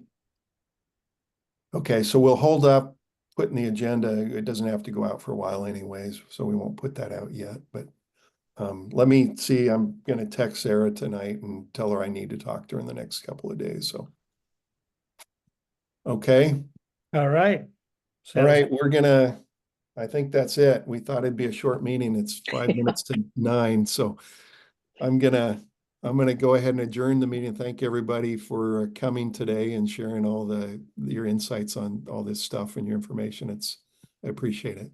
Okay, so we'll hold up putting the agenda. It doesn't have to go out for a while anyways, so we won't put that out yet. But let me see. I'm going to text Sarah tonight and tell her I need to talk to her in the next couple of days. So, okay. All right. All right, I think that's it. We thought it'd be a short meeting. It's 5 minutes to 9. So I'm gonna go ahead and adjourn the meeting. Thank everybody for coming today and sharing all your insights on all this stuff and your information. I appreciate it.